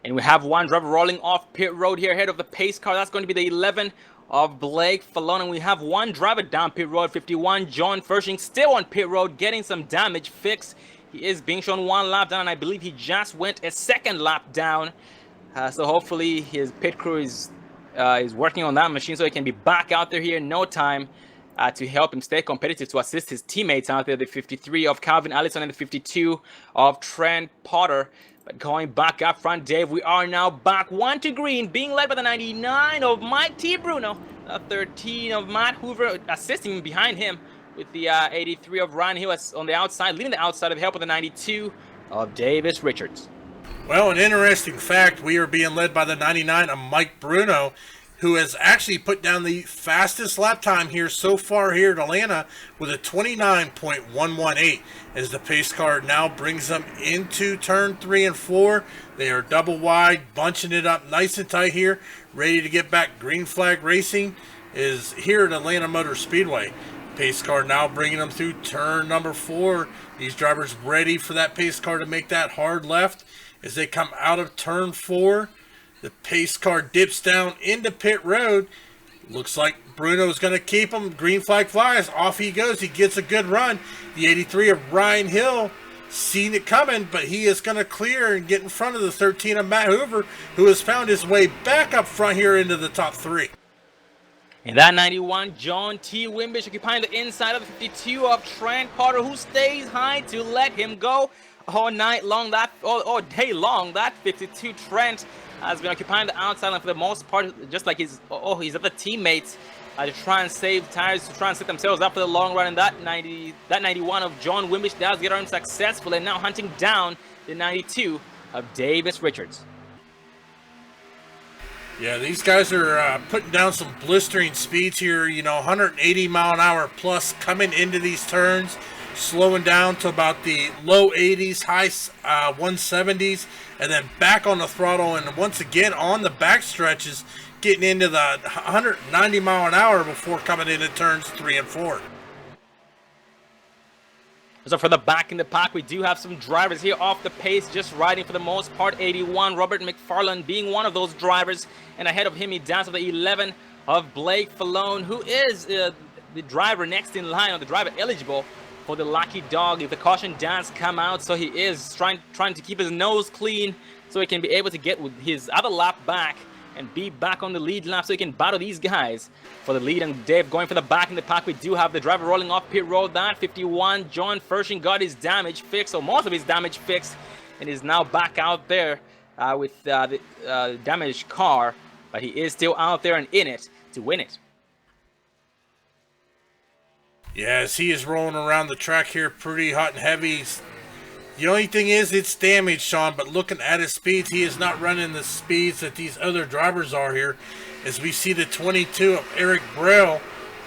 And we have one driver rolling off pit road here ahead of the pace car. That's going to be the 11 of Blake Fallone. And we have one driver down pit road, 51 John Fershing, still on pit road, getting some damage fixed. He is being shown one lap down, and I believe he just went a second lap down. So hopefully his pit crew is working on that machine so he can be back out there here in no time to help him stay competitive, to assist his teammates out there. The 53 of Calvin Allison and the 52 of Trent Potter. But going back up front, Dave, we are now back 1 to green, being led by the 99 of Mike T. Bruno. The 13 of Matt Hoover assisting behind him, with the 83 of Ryan Hill on the outside, leading the outside with the help of the 92 of Davis Richards. Well, an interesting fact, we are being led by the 99 of Mike Bruno, who has actually put down the fastest lap time here so far here at Atlanta with a 29.118, as the pace car now brings them into turn 3 and 4. They are double wide, bunching it up nice and tight here, ready to get back. Green flag racing is here at Atlanta Motor Speedway. Pace car now bringing them through turn number 4. These drivers ready for that pace car to make that hard left as they come out of turn 4. The pace car dips down into pit road. Looks like Bruno is going to keep him. Green flag flies. Off he goes. He gets a good run. The 83 of Ryan Hill seen it coming, but he is going to clear and get in front of the 13 of Matt Hoover, who has found his way back up front here into the top 3. In that 91, John T. Wimbish occupying the inside of the 52 of Trent Carter, who stays high to let him go all night long. All day long, that 52 Trent has been occupying the outside line for the most part, just like his other teammates, to try and save tires, to try and set themselves up for the long run. And that 91 of John Wimbish does get on successful, and now hunting down the 92 of Davis Richards. Yeah, these guys are putting down some blistering speeds here, 180 mile an hour plus coming into these turns, slowing down to about the low 80s, high 170s, and then back on the throttle, and once again on the back stretches, getting into the 190 mile an hour before coming into turns 3 and 4. So for the back in the pack, we do have some drivers here off the pace, just riding for the most part. 81, Robert McFarland being one of those drivers, and ahead of him he does have the 11 of Blake Falone, who is the driver next in line, or the driver eligible for the lucky dog if the caution does come out. So he is trying to keep his nose clean so he can be able to get with his other lap back and be back on the lead lap so he can battle these guys for the lead. And Dave going for the back in the pack, we do have the driver rolling off pit road. That 51, John Fershing got his damage fixed, or most of his damage fixed, and is now back out there with the damaged car, but he is still out there and in it to win it. Yes, he is rolling around the track here pretty hot and heavy. The only thing is it's damaged, Sean, but looking at his speeds, he is not running the speeds that these other drivers are here. As we see the 22 of Eric Braille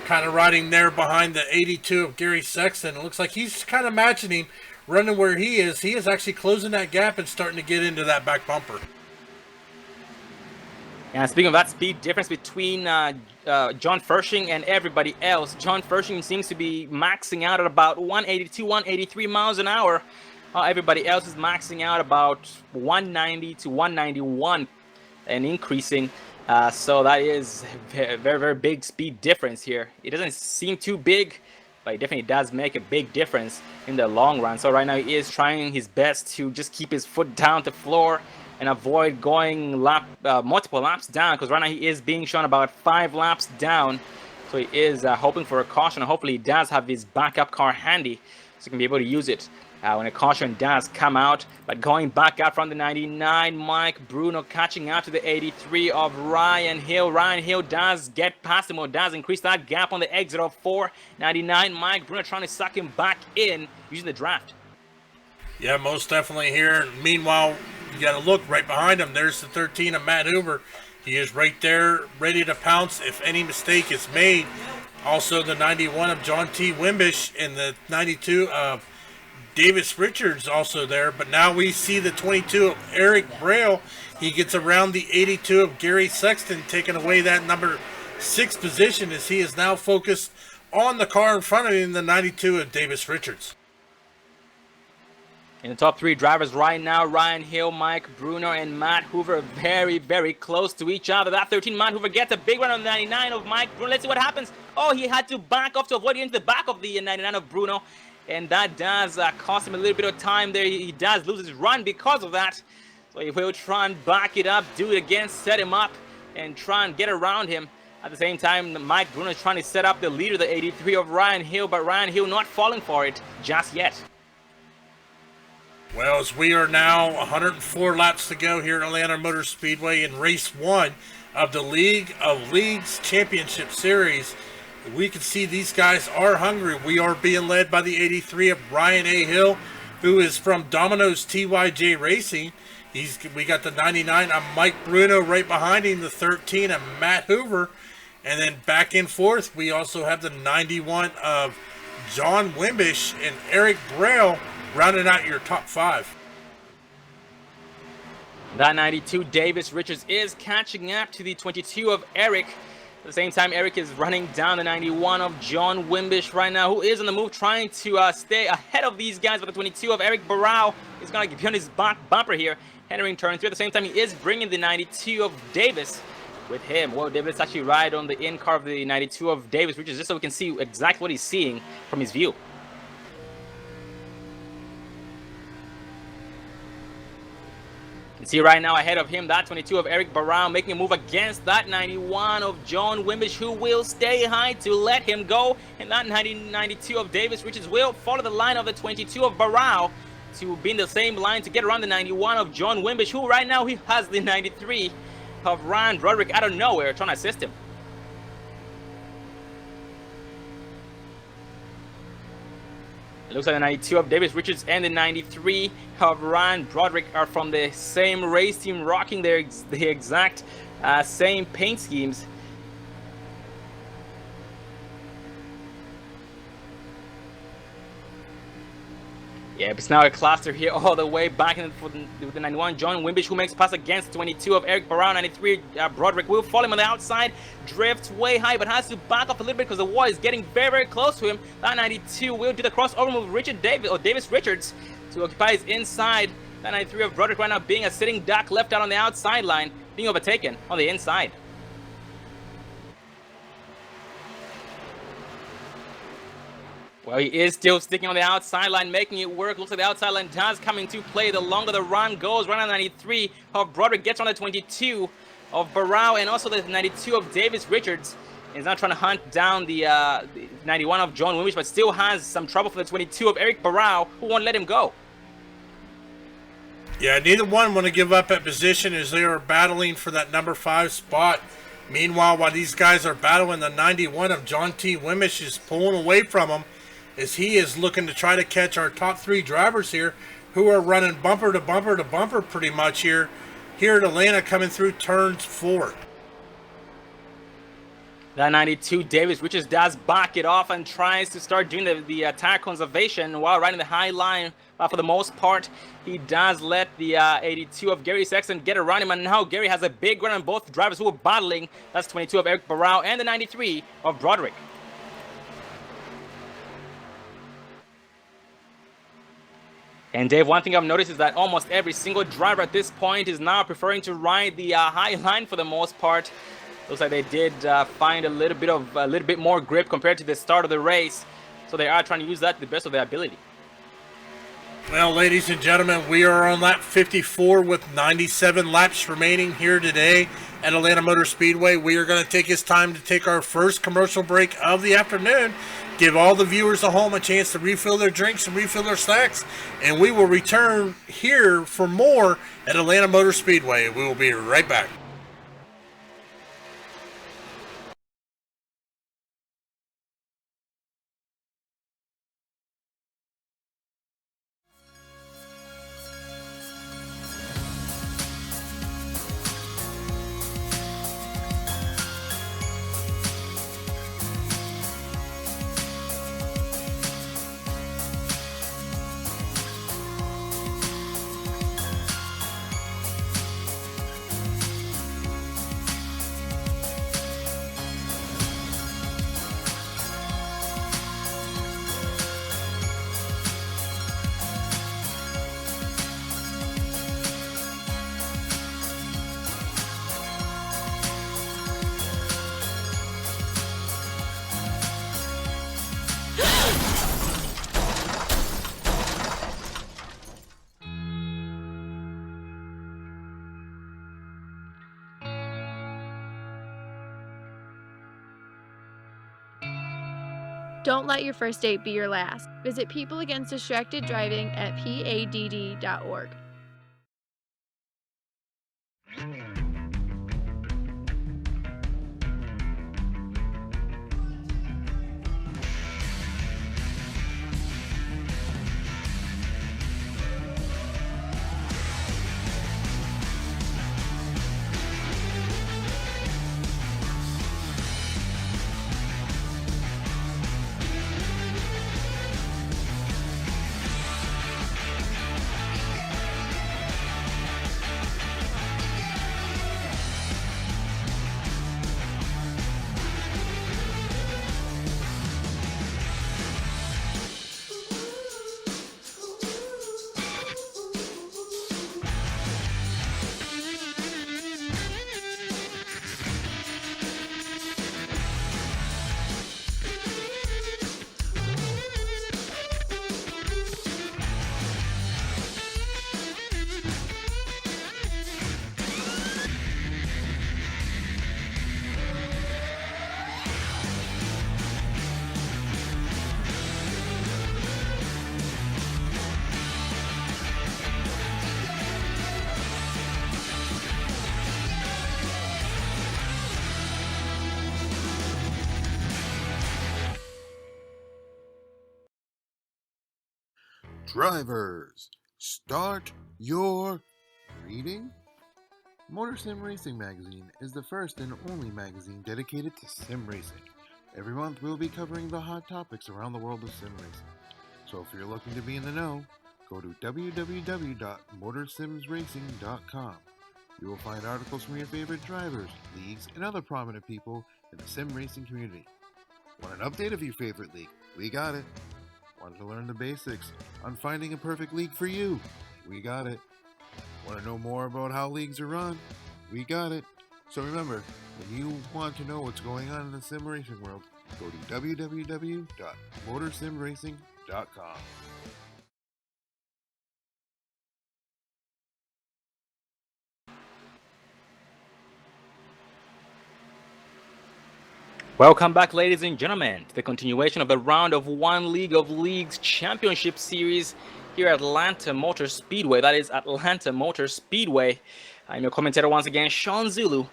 kind of riding there behind the 82 of Gary Sexton. It looks like he's kind of matching him, running where he is. He is actually closing that gap and starting to get into that back bumper. And speaking of that speed difference between John Fershing and everybody else, John Fershing seems to be maxing out at about 182, 183 miles an hour. Everybody else is maxing out about 190 to 191 and increasing. So that is a very, very big speed difference here. It doesn't seem too big, but it definitely does make a big difference in the long run. So right now he is trying his best to just keep his foot down to the floor and avoid going multiple laps down, because right now he is being shown about 5 laps down. So he is hoping for a caution. Hopefully he does have his backup car handy so he can be able to use it when a caution does come out. But going back out from the 99, Mike Bruno catching out to the 83 of Ryan Hill. Ryan Hill does get past him, or does increase that gap on the exit of 4. 99, Mike Bruno trying to suck him back in using the draft. Yeah, most definitely here. Meanwhile, you got to look right behind him. There's the 13 of Matt Hoover. He is right there, ready to pounce if any mistake is made. Also, the 91 of John T. Wimbish and the 92 of Davis Richards also there. But now we see the 22 of Eric Braille. He gets around the 82 of Gary Sexton, taking away that number 6 position as he is now focused on the car in front of him, the 92 of Davis Richards. In the top 3 drivers right now, Ryan Hill, Mike Bruno, and Matt Hoover very, very close to each other. That 13, Matt Hoover gets a big run on the 99 of Mike Bruno. Let's see what happens. Oh, he had to back off to avoid getting to the back of the 99 of Bruno. And that does cost him a little bit of time there. He does lose his run because of that. So he will try and back it up, do it again, set him up, and try and get around him. At the same time, Mike Bruno is trying to set up the leader, the 83 of Ryan Hill, but Ryan Hill not falling for it just yet. Well, as we are now 104 laps to go here at Atlanta Motor Speedway in race 1 of the League of Leagues Championship Series, we can see these guys are hungry. We are being led by the 83 of Brian A. Hill, who is from Dominoes TYJ Racing. We got the 99 of Mike Bruno right behind him, the 13 of Matt Hoover. And then back and forth, we also have the 91 of John Wimbish and Eric Braille rounding out your top 5. That 92, Davis Richards, is catching up to the 22 of Eric. At the same time, Eric is running down the 91 of John Wimbish right now, who is on the move, trying to stay ahead of these guys. But the 22 of Eric Barao is going to be on his bumper here, entering turn 3. At the same time, he is bringing the 92 of Davis with him. Well, Davis actually right on the in-car of the 92 of Davis, which is just so we can see exactly what he's seeing from his view. See right now ahead of him, that 22 of Eric Barao making a move against that 91 of John Wimbish, who will stay high to let him go. And that 92 of Davis Richards will follow the line of the 22 of Barao to be in the same line to get around the 91 of John Wimbish, who right now he has the 93 of Ryan Broderick out of nowhere trying to assist him. It looks like the 92 of Davis Richards and the 93 of Ryan Broderick are from the same race team, rocking the exact same paint schemes. Yeah, it's now a cluster here all the way back in for the 91. John Wimbish, who makes a pass against 22 of Eric Barao. 93 Broderick will follow him on the outside, drifts way high, but has to back off a little bit because the wall is getting very, very close to him. That 92 will do the crossover move with Davis Richards to occupy his inside. That 93 of Broderick right now being a sitting duck, left out on the outside line, being overtaken on the inside. Well, he is still sticking on the outside line, making it work. Looks like the outside line does come into play. The longer the run goes, right on 93 of Broderick gets on the 22 of Barao, and also the 92 of Davis Richards. He's now trying to hunt down the 91 of John Wimbish, but still has some trouble for the 22 of Eric Barao, who won't let him go. Yeah, neither one want to give up at position as they are battling for that number 5 spot. Meanwhile, while these guys are battling, the 91 of John T. Wimbish is pulling away from them, as he is looking to try to catch our top 3 drivers here, who are running bumper to bumper to bumper pretty much here at Atlanta, coming through turns 4. That 92 Davis Richards does back it off and tries to start doing the tire conservation while riding the high line. For the most part, he does let the 82 of Gary Sexton get around him, and now Gary has a big run on both drivers who are battling. That's 22 of Eric Barao and the 93 of Broderick. And Dave, one thing I've noticed is that almost every single driver at this point is now preferring to ride the high line for the most part. Looks like they did find a little bit more grip compared to the start of the race, so they are trying to use that to the best of their ability. Well, ladies and gentlemen, we are on lap 54 with 97 laps remaining here today at Atlanta Motor Speedway. We are going to take this time to take our first commercial break of the afternoon, give all the viewers at home a chance to refill their drinks and refill their snacks, and we will return here for more at Atlanta Motor Speedway. We will be right back. Don't let your first date be your last. Visit People Against Distracted Driving at PADD.org. Drivers, start your reading. Motor Sim Racing Magazine is the first and only magazine dedicated to sim racing. Every month we'll be covering the hot topics around the world of sim racing. So if you're looking to be in the know, go to www.motorsimsracing.com. You will find articles from your favorite drivers, leagues, and other prominent people in the sim racing community. Want an update of your favorite league? We got it. Want to learn the basics on finding a perfect league for you? We got it. Want to know more about how leagues are run? We got it. So remember, when you want to know what's going on in the sim racing world, go to www.motorsimracing.com. Welcome back, ladies and gentlemen, to the continuation of the Round of One League of Leagues Championship Series here at Atlanta Motor Speedway. That is Atlanta Motor Speedway. I'm your commentator once again, Sean Zulu,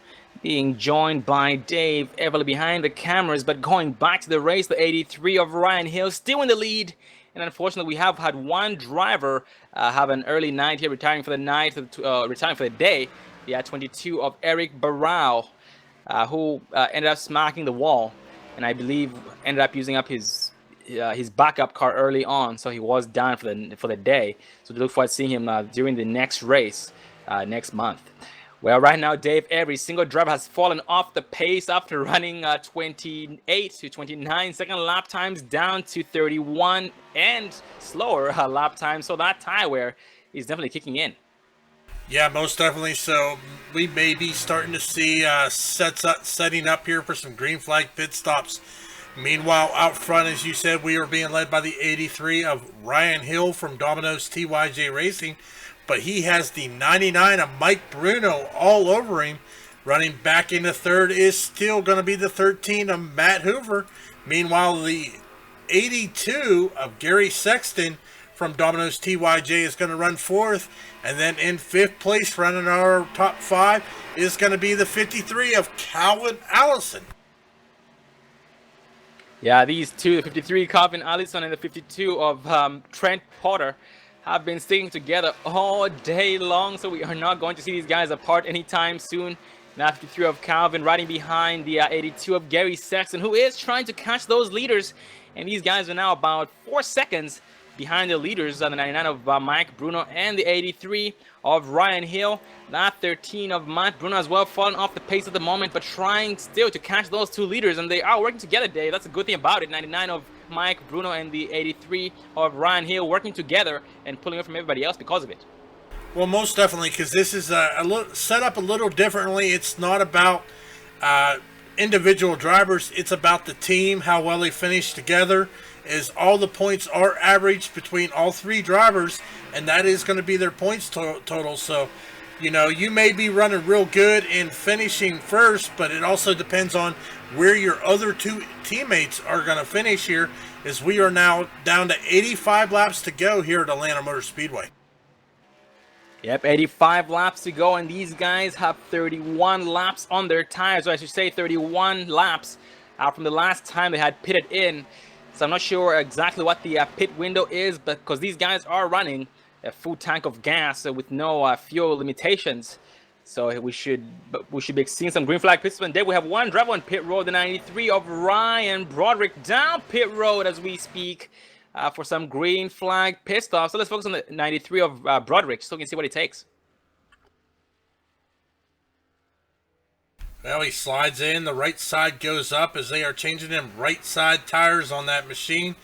being joined by Dave Everly behind the cameras. But going back to the race, the 83 of Ryan Hill still in the lead. And unfortunately, we have had one driver have an early night here, retiring for the night, retiring for the day. The 22 of Eric Barao, who ended up smacking the wall, and I believe ended up using up his backup car early on, so he was down for the day. So we look forward to seeing him during the next race next month. Well, right now, Dave, every single driver has fallen off the pace after running 28 to 29 second lap times down to 31 and slower lap times. So that tie wear is definitely kicking in. Yeah, most definitely. So we may be starting to see setting up here for some green flag pit stops. Meanwhile, out front, as you said, we are being led by the 83 of Ryan Hill from Dominoes TYJ Racing. But he has the 99 of Mike Bruno all over him. Running back into third is still going to be the 13 of Matt Hoover. Meanwhile, the 82 of Gary Sexton from Dominoes TYJ is going to run fourth. And then in fifth place, running our top five, is going to be the 53 of Calvin Allison. Yeah, these two, the 53 Calvin Allison and the 52 of Trent Potter, have been sticking together all day long. So we are not going to see these guys apart anytime soon. Now 53 of Calvin riding behind the 82 of Gary Sexton, who is trying to catch those leaders. And these guys are now about 4 seconds behind the leaders, the 99 of Mike Bruno and the 83 of Ryan Hill. That 13 of Matt Bruno as well, falling off the pace at the moment, but trying still to catch those two leaders. And they are working together, Dave. That's a good thing about it. 99 of Mike Bruno and the 83 of Ryan Hill working together and pulling up from everybody else because of it. Well, most definitely, because this is set up a little differently. It's not about individual drivers. It's about the team, how well they finish together. Is all the points are averaged between all three drivers, and that is going to be their points total. So, you know, you may be running real good in finishing first, but it also depends on where your other two teammates are going to finish here, as we are now down to 85 laps to go here at Atlanta Motor Speedway. Yep, 85 laps to go, and these guys have 31 laps on their tires, or I should say 31 laps from the last time they had pitted in. So I'm not sure exactly what the pit window is, but because these guys are running a full tank of gas with no fuel limitations, so we should be seeing some green flag pit stops. And there we have one driver on pit road, the 93 of Ryan Broderick, down pit road as we speak for some green flag pit stops. So let's focus on the 93 of Broderick, so we can see what it takes. Well, he slides in. The right side goes up as they are changing them right side tires on that machine.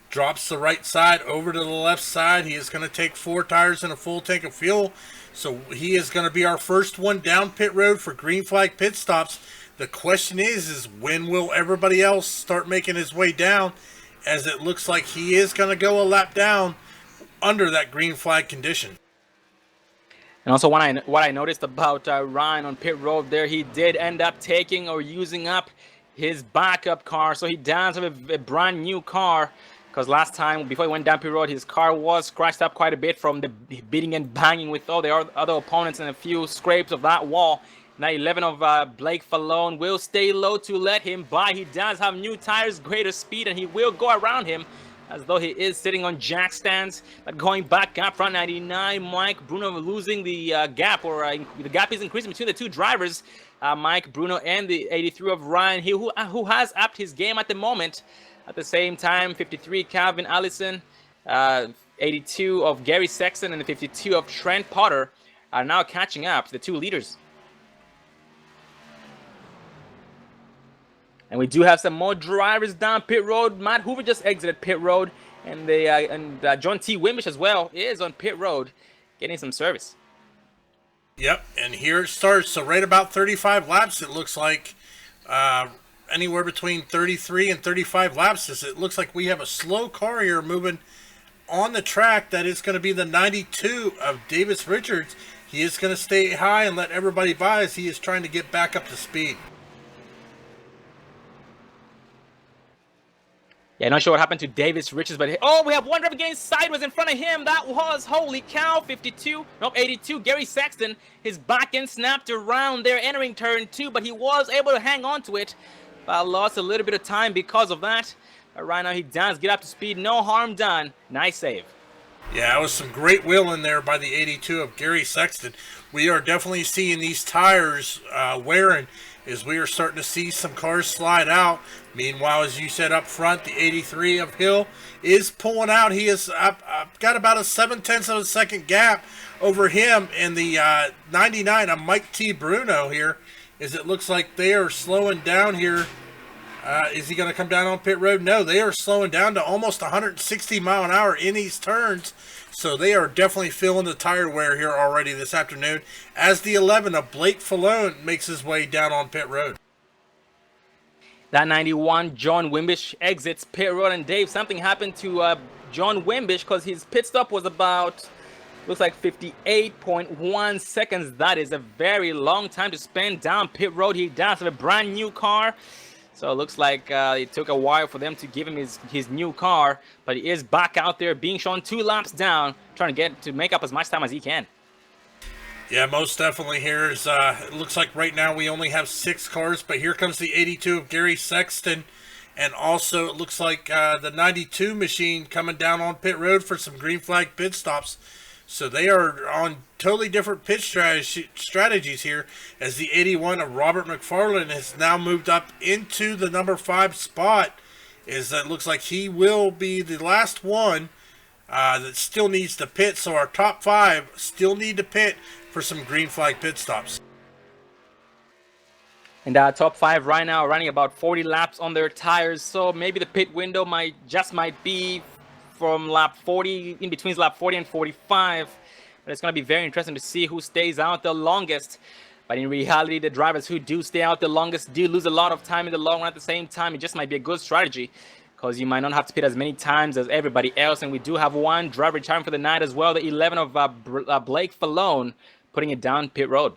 Drops the right side over to the left side. He is going to take 4 tires and a full tank of fuel. So he is going to be our first one down pit road for green flag pit stops. The question is when will everybody else start making his way down, as it looks like he is going to go a lap down under that green flag condition. And also what I noticed about Ryan on pit road there, he did end up taking or using up his backup car. So he does have a brand new car, because last time before he went down pit road, his car was scratched up quite a bit from the beating and banging with all the other opponents and a few scrapes of that wall. Now 11 of Blake Fallone will stay low to let him by. He does have new tires, greater speed, and he will go around him. as though he is sitting on jack stands. But going back up front, 99, Mike Bruno losing the gap, or the gap is increasing between the two drivers, Mike Bruno and the 83 of Ryan Hill, who has upped his game at the moment. At the same time, 53 Calvin Allison, 82 of Gary Sexton, and the 52 of Trent Potter are now catching up to the two leaders. And we do have some more drivers down pit road. Matt Hoover just exited pit road, and John T. Wimbish as well is on pit road, getting some service. Yep, and here it starts. So right about 35 laps, it looks like. Anywhere between 33 and 35 laps. It looks like we have a slow car here moving on the track. That is going to be the 92 of Davis Richards. He is going to stay high and let everybody by as he is trying to get back up to speed. Yeah, not sure what happened to Davis Richards, but we have one driver getting sideways in front of him. That was, holy cow, 82, Gary Sexton. His back end snapped around there, entering turn 2, but he was able to hang on to it. But lost a little bit of time because of that. But right now he does get up to speed, no harm done. Nice save. Yeah, that was some great wheeling there by the 82 of Gary Sexton. We are definitely seeing these tires wearing as we are starting to see some cars slide out. Meanwhile, as you said up front, the 83 of Hill is pulling out. He has got about a 0.7 of a second gap over him, and the 99 of Mike T. Bruno here, as it looks like they are slowing down here. Is he going to come down on pit road? No, they are slowing down to almost 160 mile an hour in these turns. So they are definitely feeling the tire wear here already this afternoon, as the 11 of Blake Falone makes his way down on pit road. That 91, John Wimbish, exits pit road. And Dave, something happened to John Wimbish because his pit stop was about, looks like 58.1 seconds. That is a very long time to spend down pit road. He does have a brand new car. So it looks like it took a while for them to give him his new car. But he is back out there being shown 2 laps down, trying to make up as much time as he can. Yeah, most definitely here is, it looks like right now we only have 6 cars, but here comes the 82 of Gary Sexton, and also it looks like the 92 machine coming down on pit road for some green flag pit stops. So they are on totally different pit strategies here, as the 81 of Robert McFarland has now moved up into the number 5 spot. It looks like he will be the last one that still needs to pit. So our top 5 still need to pit for some green flag pit stops. And top 5 right now running about 40 laps on their tires. So maybe the pit window might be from lap 40, in between lap 40 and 45. But it's going to be very interesting to see who stays out the longest. But in reality, the drivers who do stay out the longest do lose a lot of time in the long run. At the same time, it just might be a good strategy, because you might not have to pit as many times as everybody else. And we do have one driver retiring for the night as well, the 11 of Blake Falone, putting it down pit road.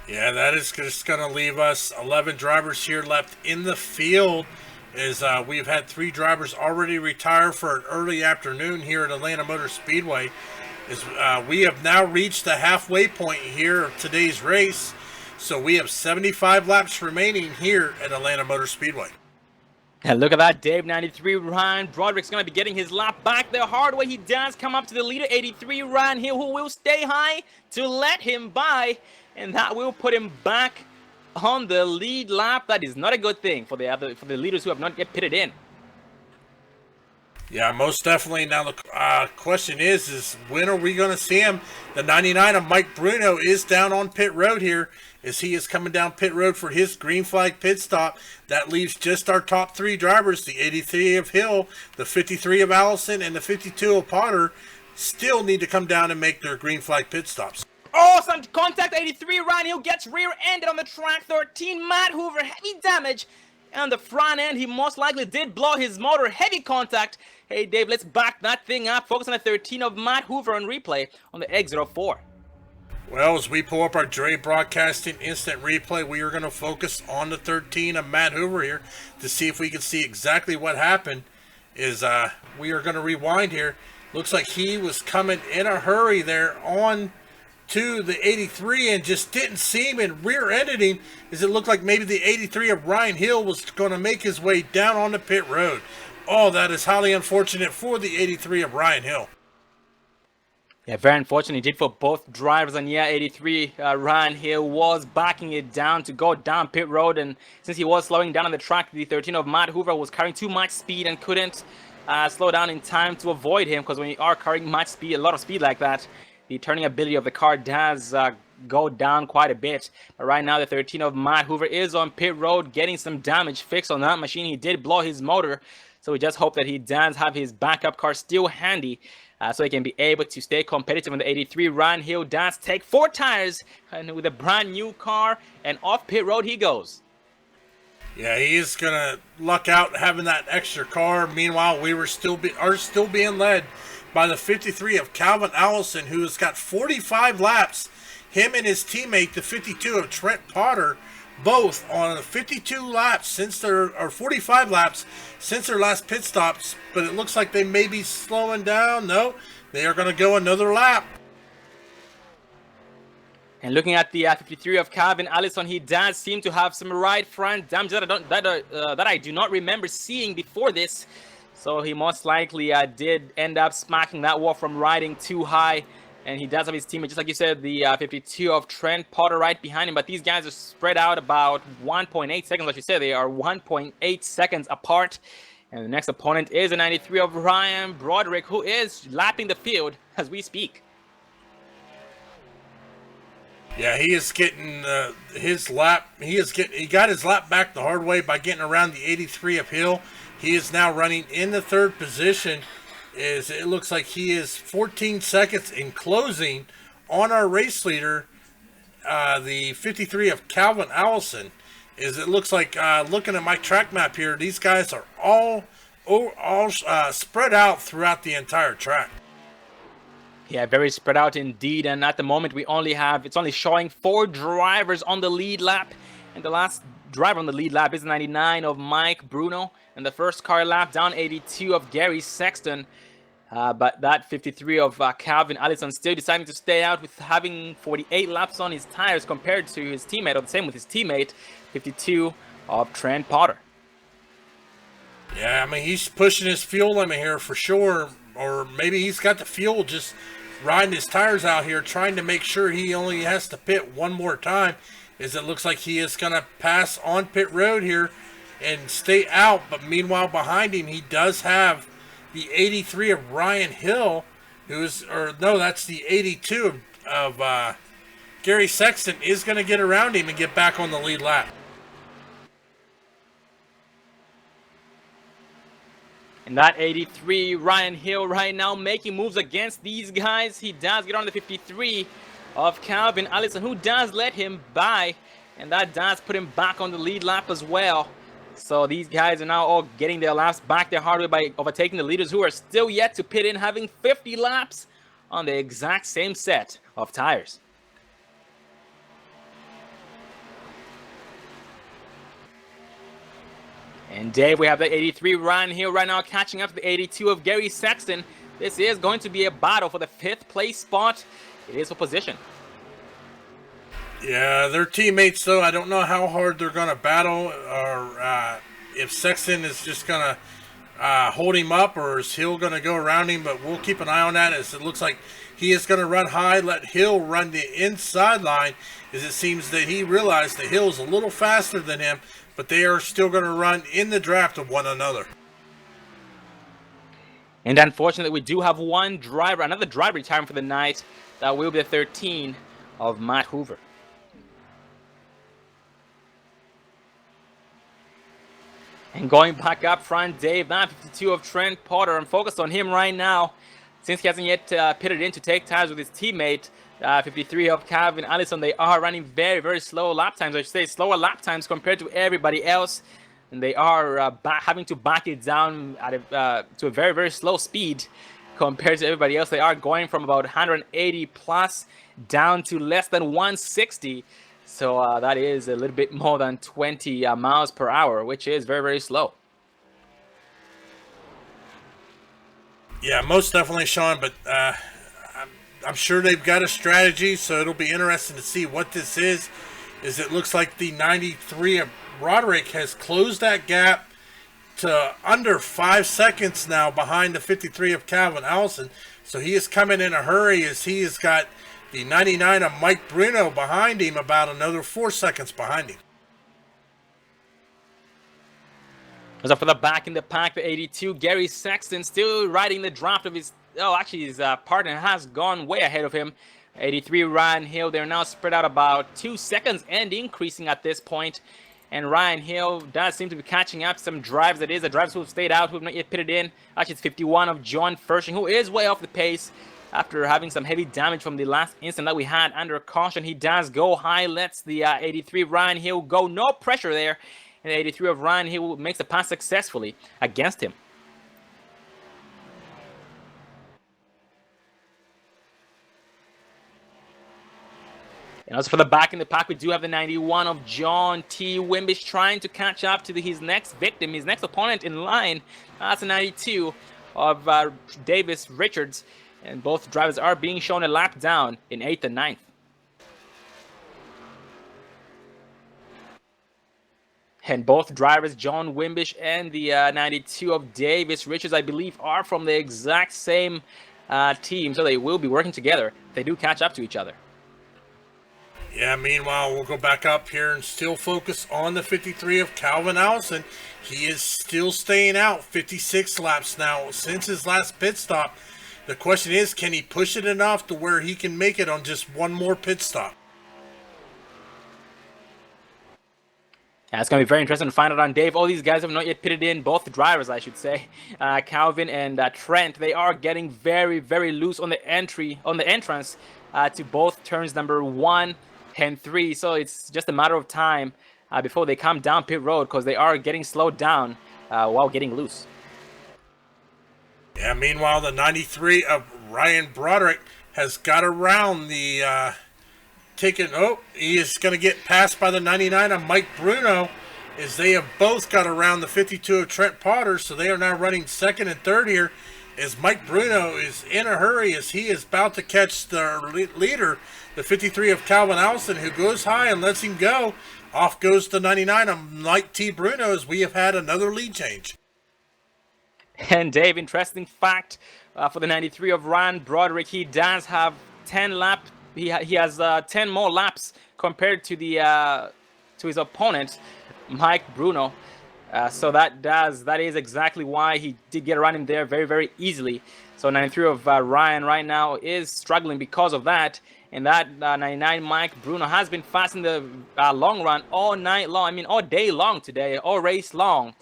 Yeah, that is just going to leave us 11 drivers here left in the field, as we've had 3 drivers already retire for an early afternoon here at Atlanta Motor Speedway. As we have now reached the halfway point here of today's race, so we have 75 laps remaining here at Atlanta Motor Speedway. And look at that, Dave, 93, Ryan Broderick's going to be getting his lap back the hard way. He does come up to the leader, 83, Ryan Hill, who will stay high to let him by, and that will put him back on the lead lap. That is not a good thing for the leaders who have not yet pitted in. Yeah, most definitely. Now the question is when are we going to see him? The 99 of Mike Bruno is down on pit road here, as he is coming down pit road for his green flag pit stop. That leaves just our top 3 drivers, the 83 of Hill, the 53 of Allison, and the 52 of Potter, still need to come down and make their green flag pit stops. Oh, some contact. 83, Ryan Hill gets rear-ended on the track. 13, Matt Hoover, heavy damage on the front end. He most likely did blow his motor. Heavy contact. Hey, Dave, let's back that thing up. Focus on the 13 of Matt Hoover on replay on the exit of 4. Well, as we pull up our Dre Broadcasting instant replay, we are going to focus on the 13 of Matt Hoover here to see if we can see exactly what happened. We are going to rewind here. Looks like he was coming in a hurry there on to the 83 and just didn't seem, and rear-ended him, as it looked like maybe the 83 of Ryan Hill was going to make his way down on the pit road. Oh, that is highly unfortunate for the 83 of Ryan Hill. Yeah, very unfortunate indeed for both drivers. And yeah, 83 Ryan Hill was backing it down to go down pit road, and since he was slowing down on the track, the 13 of Matt Hoover was carrying too much speed and couldn't slow down in time to avoid him, because when you are carrying much speed, a lot of speed like that, the turning ability of the car does go down quite a bit. But right now, the 13 of Matt Hoover is on pit road getting some damage fixed on that machine. He did blow his motor, so we just hope that he does have his backup car still handy, so he can be able to stay competitive in the 83. Ryan Hill does take 4 tires and with a brand new car, and off pit road he goes. Yeah, he is going to luck out having that extra car. Meanwhile, we are still being led by the 53 of Calvin Allison, who has got 45 laps. Him and his teammate, the 52 of Trent Potter, both on 52 laps since their, or 45 laps since their last pit stops. But it looks like they may be slowing down. No, they are going to go another lap. And looking at the 53 of Calvin Allison, he does seem to have some right front damage that I do not remember seeing before this. So he most likely did end up smacking that wall from riding too high. And he does have his teammate, just like you said, the 52 of Trent Potter right behind him. But these guys are spread out about 1.8 seconds. Like you said, they are 1.8 seconds apart. And the next opponent is the 93 of Ryan Broderick, who is lapping the field as we speak. Yeah, he is getting his lap. He got his lap back the hard way by getting around the 83 of Hill. He is now running in the 3rd position. It looks like he is 14 seconds in closing on our race leader, the 53 of Calvin Allison. It looks like, looking at my track map here, these guys are all spread out throughout the entire track. Yeah, very spread out indeed. And at the moment, it's only showing 4 drivers on the lead lap. And the last driver on the lead lap is 99 of Mike Bruno. And the first car lap down 82 of Gary Sexton. But that 53 of Calvin Allison still deciding to stay out with having 48 laps on his tires compared to his teammate, or the same with his teammate, 52 of Trent Potter. Yeah, I mean, he's pushing his fuel limit here for sure. Or maybe he's got the fuel just riding his tires out here, trying to make sure he only has to pit one more time. As it looks like he is going to pass on pit road here and stay out. But meanwhile, behind him, he does have the 83 of Ryan Hill, that's the 82 of Gary Sexton, is going to get around him and get back on the lead lap. And that 83 Ryan Hill right now making moves against these guys. He does get on the 53 of Calvin Allison, who does let him by, and that does put him back on the lead lap as well. So these guys are now all getting their laps back their hard way by overtaking the leaders, who are still yet to pit in, having 50 laps on the exact same set of tires. And Dave, we have the 83 Ryan Hill right now catching up to the 82 of Gary Sexton. This is going to be a battle for the 5th place spot. It is for position. Yeah, their teammates, though, I don't know how hard they're going to battle, or if Sexton is just going to hold him up, or is Hill going to go around him. But we'll keep an eye on that, as it looks like he is going to run high, let Hill run the inside line, as it seems that he realized that Hill is a little faster than him, but they are still going to run in the draft of one another. And unfortunately, we do have another driver retiring for the night. That will be the 13 of Matt Hoover. And going back up front, Dave, that 52 of Trent Potter. I'm focused on him right now, since he hasn't yet pitted in to take tires with his teammate, 53 of Calvin Allison. They are running very, very slow lap times. I should say slower lap times compared to everybody else. And they are having to back it down to a very, very slow speed compared to everybody else. They are going from about 180 plus down to less than 160. So that is a little bit more than 20 miles per hour, which is very, very slow. Yeah, most definitely, Sean. But I'm sure they've got a strategy, so it'll be interesting to see what this is. It looks like the 93 of Roderick has closed that gap to under 5 seconds now behind the 53 of Calvin Allison. So he is coming in a hurry as he has got the 99 of Mike Bruno behind him, about another 4 seconds behind him. So for the back in the pack, the 82, Gary Sexton still riding the draft of his... Oh, actually, his partner has gone way ahead of him. 83, Ryan Hill. They're now spread out about 2 seconds and increasing at this point. And Ryan Hill does seem to be catching up some drives. That is, the drivers who have stayed out, who have not yet pitted in. Actually, it's 51 of John Fershing, who is way off the pace after having some heavy damage from the last incident that we had under caution. He does go high, lets the 83 Ryan Hill go. No pressure there. And the 83 of Ryan Hill makes the pass successfully against him. And also for the back in the pack, we do have the 91 of John T. Wimbish trying to catch up to his next victim, his next opponent in line. That's the 92 of Davis Richards. And both drivers are being shown a lap down in 8th and 9th. And both drivers, John Wimbish and the 92 of Davis Richards, I believe, are from the exact same team. So they will be working together. They do catch up to each other. Yeah, meanwhile, we'll go back up here and still focus on the 53 of Calvin Allison. He is still staying out 56 laps now since his last pit stop. The question is, can he push it enough to where he can make it on just one more pit stop? Yeah, it's going to be very interesting to find out on Dave. All these guys have not yet pitted in, both drivers, I should say. Calvin and Trent, they are getting very, very loose on the entrance to both turns number 1 and 3. So it's just a matter of time before they come down pit road, because they are getting slowed down while getting loose. Yeah, meanwhile, the 93 of Ryan Broderick has got around the he is going to get passed by the 99 of Mike Bruno, as they have both got around the 52 of Trent Potter. So they are now running second and third here, as Mike Bruno is in a hurry as he is about to catch the leader, the 53 of Calvin Allison, who goes high and lets him go. Off goes the 99 of Mike T. Bruno, as we have had another lead change. And Dave, interesting fact for the 93 of Ryan Broderick, he does have 10 laps. He has 10 more laps compared to his opponent, Mike Bruno. So that is exactly why he did get around him there very, very easily. So 93 of Ryan right now is struggling because of that. And that 99 Mike Bruno has been fast in the long run all night long. I mean, all day long today, all race long.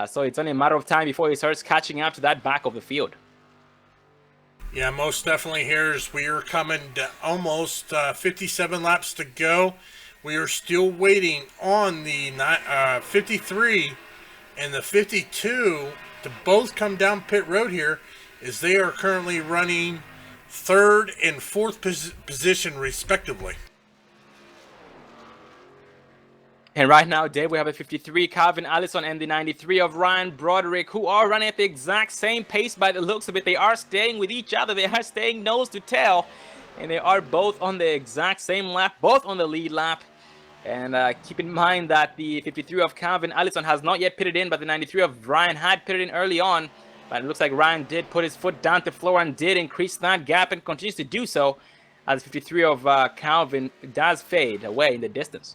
So it's only a matter of time before he starts catching up to that back of the field. Yeah, most definitely here, as we are coming to almost 57 laps to go. We are still waiting on the 53 and the 52 to both come down pit road here, as they are currently running third and fourth position respectively. And right now, Dave, we have a 53 Calvin Allison and the 93 of Ryan Broderick, who are running at the exact same pace by the looks of it. They are staying with each other. They are staying nose to tail. And they are both on the exact same lap, both on the lead lap. And keep in mind that the 53 of Calvin Allison has not yet pitted in, but the 93 of Ryan had pitted in early on. But it looks like Ryan did put his foot down to the floor and did increase that gap and continues to do so, as 53 of Calvin does fade away in the distance.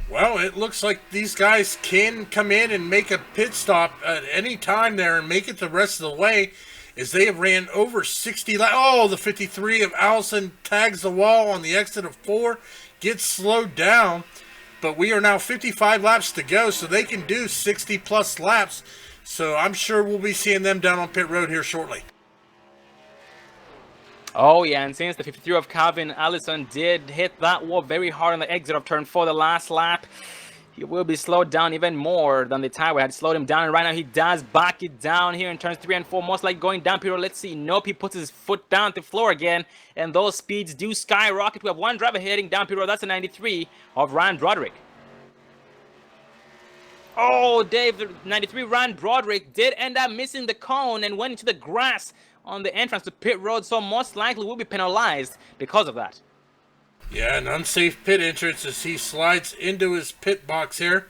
Well, it looks like these guys can come in and make a pit stop at any time there and make it the rest of the way, as they have ran over 60 laps. Oh, the 53 of Allison tags the wall on the exit of 4, gets slowed down, but we are now 55 laps to go, so they can do 60 plus laps. So I'm sure we'll be seeing them down on pit road here shortly. Oh, yeah, and since the 53 of Calvin Allison did hit that wall very hard on the exit of turn 4 the last lap, he will be slowed down even more than the tire had slowed him down. And right now, he does back it down here in turns 3 and 4, most likely going down pit road. Let's see. Nope, he puts his foot down to the floor again, and those speeds do skyrocket. We have one driver heading down pit road. That's the 93 of Ryan Broderick. Oh, Dave, the 93 Ryan Broderick did end up missing the cone and went into the grass on the entrance to pit road, so most likely will be penalized because of that. Yeah, an unsafe pit entrance as he slides into his pit box here.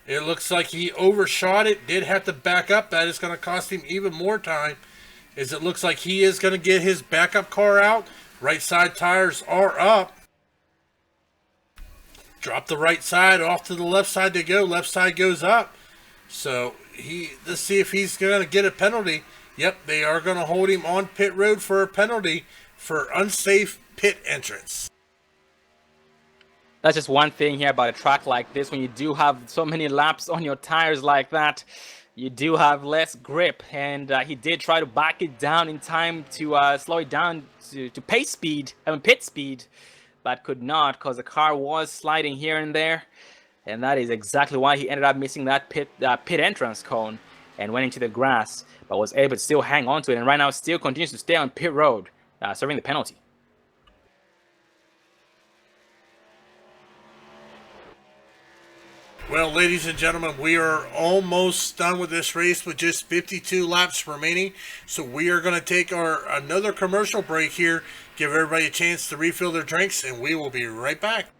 It looks like he overshot it, did have to back up. That is going to cost him even more time, as it looks like he is going to get his backup car out. Right side tires are up. Drop the right side, off to the left side they go. Left side goes up. So let's see if he's going to get a penalty. Yep, they are going to hold him on pit road for a penalty for unsafe pit entrance. That's just one thing here about a track like this. When you do have so many laps on your tires like that, you do have less grip. And he did try to back it down in time to slow it down to pit speed, but could not because the car was sliding here and there. And that is exactly why he ended up missing that pit entrance cone and went into the grass, but was able to still hang on to it. And right now still continues to stay on pit road, serving the penalty. Well, ladies and gentlemen, we are almost done with this race with just 52 laps remaining. So we are going to take another commercial break here, give everybody a chance to refill their drinks, and we will be right back.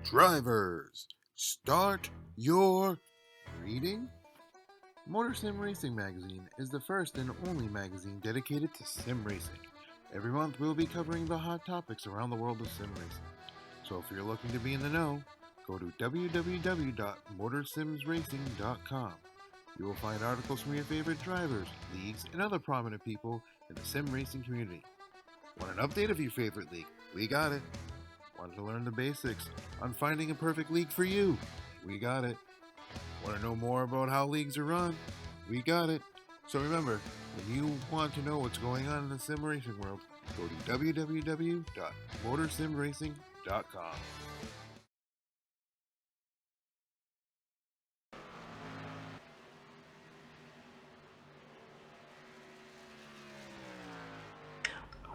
Drivers, start your reading. Motor Sim Racing Magazine is the first and only magazine dedicated to sim racing. Every month we'll be covering the hot topics around the world of sim racing. So if you're looking to be in the know, go to www.motorsimsracing.com. You will find articles from your favorite drivers, leagues, and other prominent people in the sim racing community. Want an update of your favorite league? We got it. Want to learn the basics on finding a perfect league for you? We got it. Want to know more about how leagues are run? We got it. So remember, when you want to know what's going on in the sim racing world, go to www.motorsimracing.com.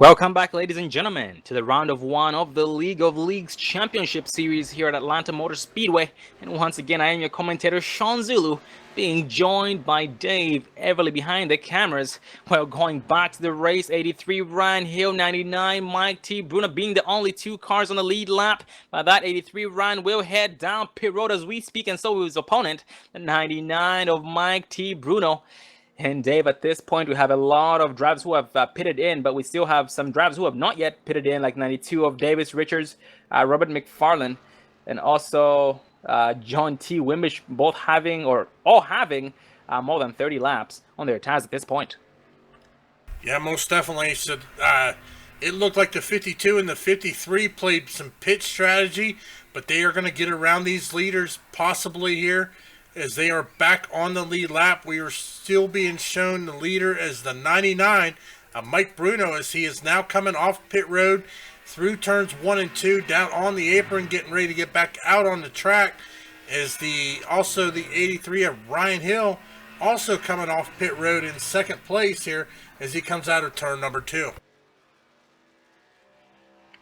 Welcome back, ladies and gentlemen, to the round of one of the League of Leagues Championship Series here at Atlanta Motor Speedway. And once again, I am your commentator, Sean Zulu, being joined by Dave Everly behind the cameras. Well, going back to the race, 83 Ryan Hill, 99 Mike T. Bruno being the only two cars on the lead lap. By that, 83 Ryan will head down pit road as we speak, and so will his opponent, the 99 of Mike T. Bruno. And Dave, at this point, we have a lot of drivers who have pitted in, but we still have some drivers who have not yet pitted in, like 92 of Davis Richards, Robert McFarland, and also John T. Wimbish, both having, or all having, more than 30 laps on their tires at this point. Yeah, most definitely. So, it looked like the 52 and the 53 played some pit strategy, but they are going to get around these leaders possibly here. As they are back on the lead lap, we are still being shown the leader as the 99, Mike Bruno, as he is now coming off pit road through turns 1 and 2, down on the apron, getting ready to get back out on the track. As the 83 of Ryan Hill also coming off pit road in second place here as he comes out of turn number 2.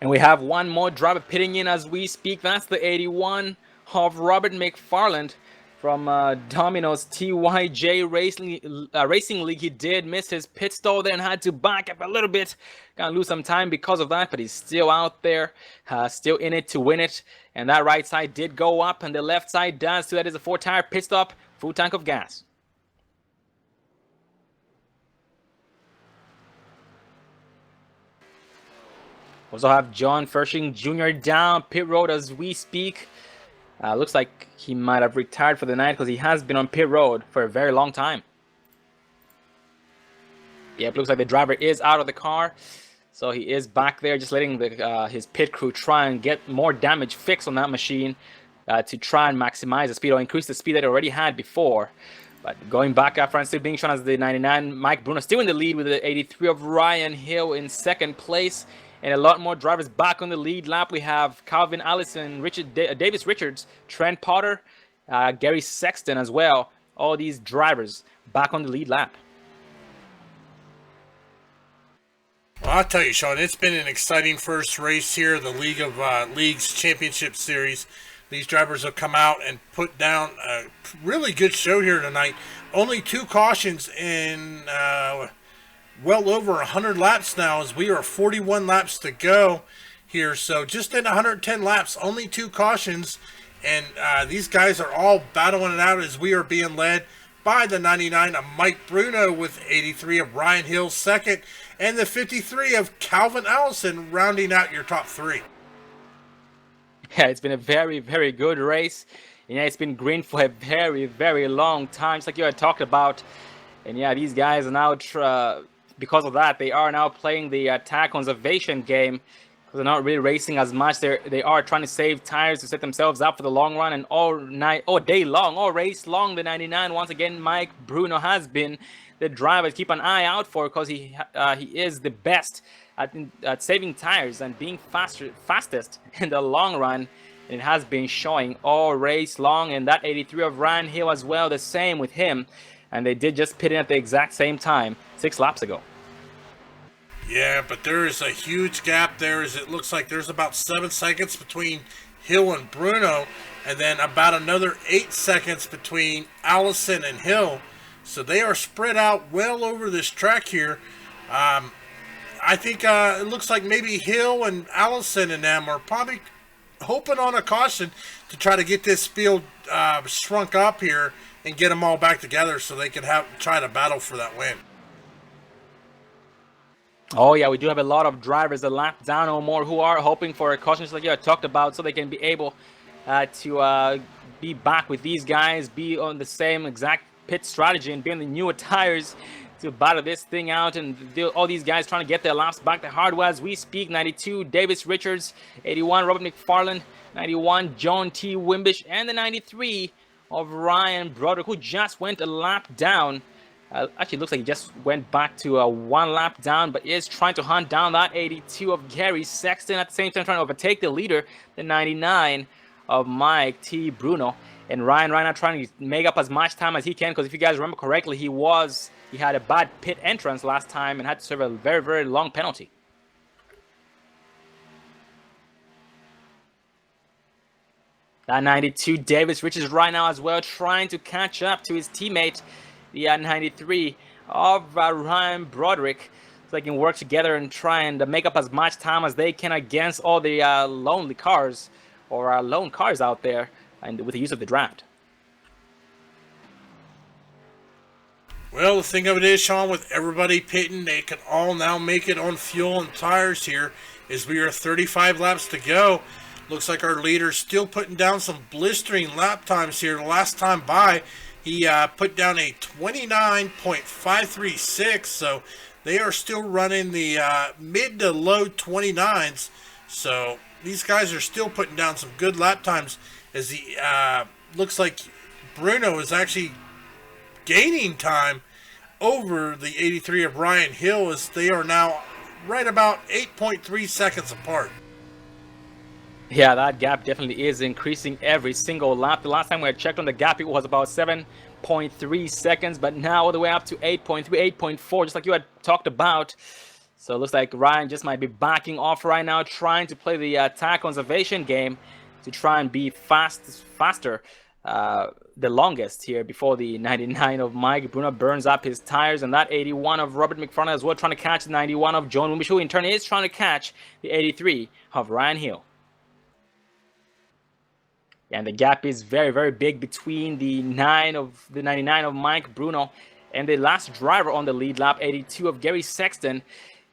And we have one more driver pitting in as we speak. That's the 81 of Robert McFarland from Dominoes TYJ Racing League. He did miss his pit stall there and had to back up a little bit. Gonna lose some time because of that, but he's still out there, still in it to win it. And that right side did go up, and the left side does. So that is a 4-tire pit stop, full tank of gas. Also have John Fershing Jr. down pit road as we speak. Looks like he might have retired for the night because he has been on pit road for a very long time. Yep, looks like the driver is out of the car. So he is back there just letting his pit crew try and get more damage fixed on that machine to try and maximize the speed or increase the speed that it already had before. But going back after and still being shown as the 99, Mike Bruno still in the lead with the 83 of Ryan Hill in second place. And a lot more drivers back on the lead lap. We have Calvin Allison, Davis Richards, Trent Potter, Gary Sexton as well. All these drivers back on the lead lap. Well, I'll tell you, Sean, it's been an exciting first race here, the League of Leagues Championship Series. These drivers have come out and put down a really good show here tonight. Only 2 cautions in well over 100 laps now, as we are 41 laps to go here. So just in 110 laps, only 2 cautions. And these guys are all battling it out as we are being led by the 99 of Mike Bruno with 83 of Ryan Hill second. And the 53 of Calvin Allison rounding out your top 3. Yeah, it's been a very, very good race. And yeah, it's been green for a very, very long time, just like you had talked about. And yeah, these guys are now because of that, they are now playing the tire conservation game because they're not really racing as much. They are trying to save tires to set themselves up for the long run, and all day long, all race long, the 99 once again, Mike Bruno has been the driver to keep an eye out for because he is the best at saving tires and being fastest in the long run. And it has been showing all race long. And that 83 of Ryan Hill as well, the same with him. And they did just pit in at the exact same time 6 laps ago. Yeah, but there is a huge gap there, as it looks like there's about 7 seconds between Hill and Bruno, and then about another 8 seconds between Allison and Hill. So they are spread out well over this track here. I think it looks like maybe Hill and Allison and them are probably hoping on a caution to try to get this field shrunk up here and get them all back together so they can try to battle for that win. Oh yeah, we do have a lot of drivers a lap down or more who are hoping for a caution, just like you had talked about, so they can be able to be back with these guys, be on the same exact pit strategy and be on the newer tires to battle this thing out. And all these guys trying to get their laps back the hard way as we speak. 92 Davis Richards, 81 Robert McFarland, 91 John T. Wimbish, and the 93 of Ryan Broderick, who just went a lap down. Actually, looks like he just went back to 1 lap down, but is trying to hunt down that 82 of Gary Sexton, at the same time trying to overtake the leader, the 99 of Mike T. Bruno. And Ryan right now trying to make up as much time as he can, because if you guys remember correctly, he had a bad pit entrance last time and had to serve a very, very long penalty. That 92 Davis Richards right now as well, trying to catch up to his teammate, the 93 of Ryan Broderick, so they can work together and try and make up as much time as they can against all the lonely cars or lone cars out there, and with the use of the draft. Well, the thing of it is, Sean, with everybody pitting, they can all now make it on fuel and tires here as we are 35 laps to go. Looks like our leader's still putting down some blistering lap times here. The last time by, he put down a 29.536, so they are still running the mid to low 29s. So these guys are still putting down some good lap times as he looks like Bruno is actually gaining time over the 83 of Ryan Hill, as they are now right about 8.3 seconds apart. Yeah, that gap definitely is increasing every single lap. The last time we had checked on the gap, it was about 7.3 seconds, but now all the way up to 8.3, 8.4, just like you had talked about. So it looks like Ryan just might be backing off right now, trying to play the tire conservation game to try and be faster, the longest here before the 99 of Mike Bruno burns up his tires, and that 81 of Robert McFarland as well, trying to catch the 91 of John Wimbish, who in turn is trying to catch the 83 of Ryan Hill. And the gap is very, very big between the 99 of Mike Bruno and the last driver on the lead lap, 82 of Gary Sexton.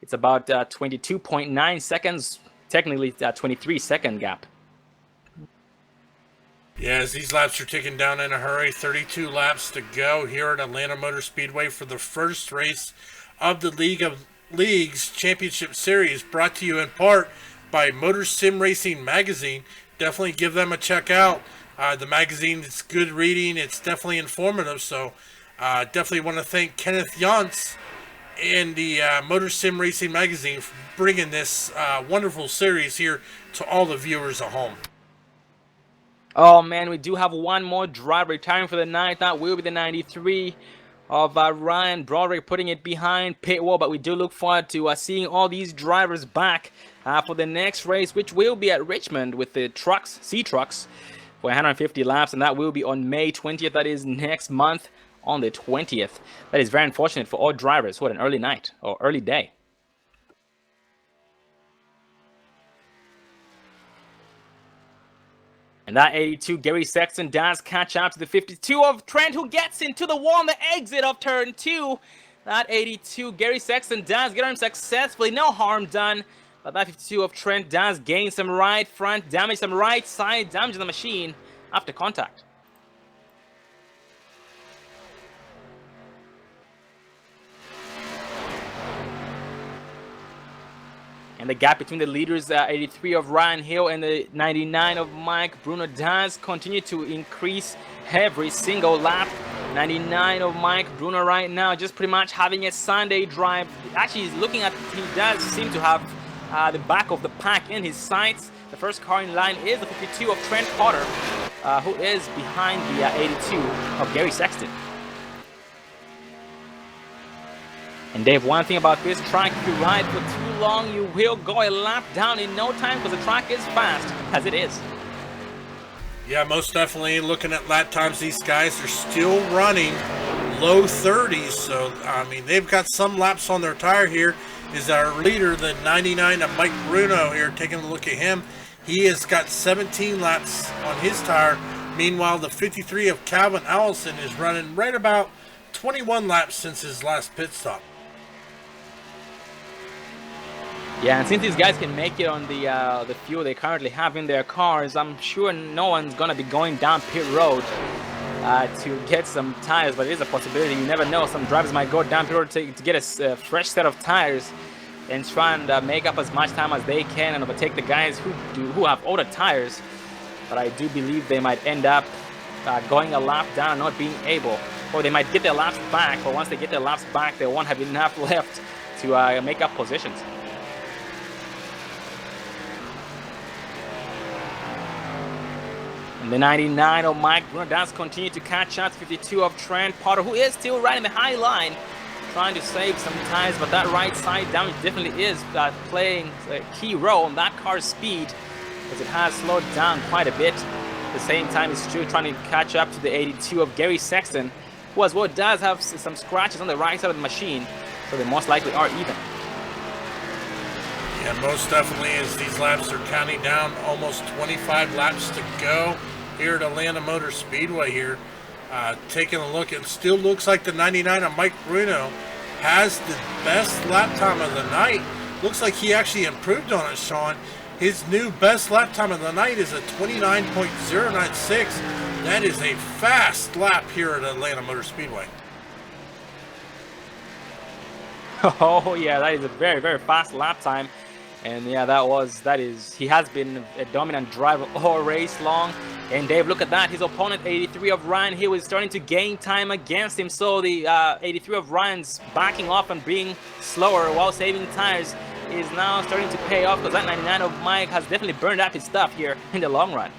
It's about 22.9 seconds, technically 23-second gap. Yeah, as these laps are ticking down in a hurry, 32 laps to go here at Atlanta Motor Speedway for the first race of the League of Leagues Championship Series, brought to you in part by Motor Sim Racing Magazine. Definitely give them a check out. The magazine, it's good reading. It's definitely informative. So definitely want to thank Kenneth Yance and the Motor Sim Racing Magazine for bringing this wonderful series here to all the viewers at home. Oh man, we do have one more driver retiring for the night. That will be the 93 of Ryan Broderick, putting it behind pit wall. But we do look forward to seeing all these drivers back for the next race, which will be at Richmond with the trucks, C-Trucks, for 150 laps, and that will be on May 20th. That is next month on the 20th. That is very unfortunate for all drivers who had an early night or early day. And that 82 Gary Sexton does catch up to the 52 of Trent, who gets into the wall on the exit of turn 2. That 82 Gary Sexton does get him successfully, no harm done. But that 52 of Trent does gain some right front damage, some right side damage to the machine after contact. And the gap between the leaders, 83 of Ryan Hill and the 99 of Mike Bruno, does continue to increase every single lap. 99 of Mike Bruno right now just pretty much having a Sunday drive. Actually, he's looking at, he does seem to have the back of the pack in his sights. The first car in line is the 52 of Trent Potter, who is behind the 82 of Gary Sexton. And Dave, one thing about this track, if you ride for too long, you will go a lap down in no time because the track is fast, as it is. Yeah, most definitely. Looking at lap times, these guys are still running low 30s. So, I mean, they've got some laps on their tire here. Is our leader, the 99 of Mike Bruno here, taking a look at him. He has got 17 laps on his tire. Meanwhile, the 53 of Calvin Allison is running right about 21 laps since his last pit stop. Yeah, and since these guys can make it on the fuel they currently have in their cars, I'm sure no one's going to be going down pit road to get some tires, but it is a possibility. You never know. Some drivers might go down pit road to get a fresh set of tires and try and make up as much time as they can and overtake the guys who have older tires. But I do believe they might end up going a lap down and not being able, or they might get their laps back, but once they get their laps back, they won't have enough left to make up positions. And the 99 of Mike Bruno does continue to catch up. 52 of Trent Potter, who is still riding the high line, trying to save some tires, but that right side damage definitely is playing a key role on that car's speed, because it has slowed down quite a bit. the same time, he's still trying to catch up to the 82 of Gary Sexton, who as well does have some scratches on the right side of the machine, so they most likely are even. Yeah, most definitely, as these laps are counting down, almost 25 laps to go here at Atlanta Motor Speedway here. Taking a look, it still looks like the 99 of Mike Bruno has the best lap time of the night. Looks like he actually improved on it, Sean. His new best lap time of the night is a 29.096. That is a fast lap here at Atlanta Motor Speedway. Oh yeah, that is a very, very fast lap time. And yeah, he has been a dominant driver all race long. And Dave, look at that. His opponent, 83 of Ryan Hill, is starting to gain time against him. So the 83 of Ryan's backing off and being slower while saving tires is now starting to pay off, because that 99 of Mike has definitely burned out his stuff here in the long run.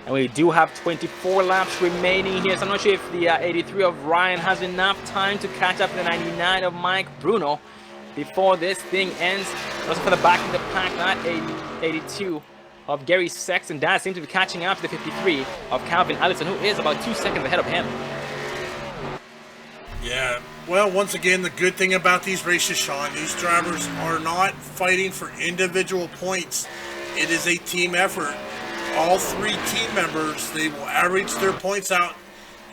And we do have 24 laps remaining here, so I'm not sure if the 83 of Ryan has enough time to catch up to the 99 of Mike Bruno before this thing ends. Also for the back of the pack, that 82 of Gary Sexton does seem to be catching up to the 53 of Calvin Allison, who is about 2 seconds ahead of him. Yeah, well, once again, the good thing about these races, Sean, these drivers are not fighting for individual points. It is a team effort. All three team members, they will average their points out,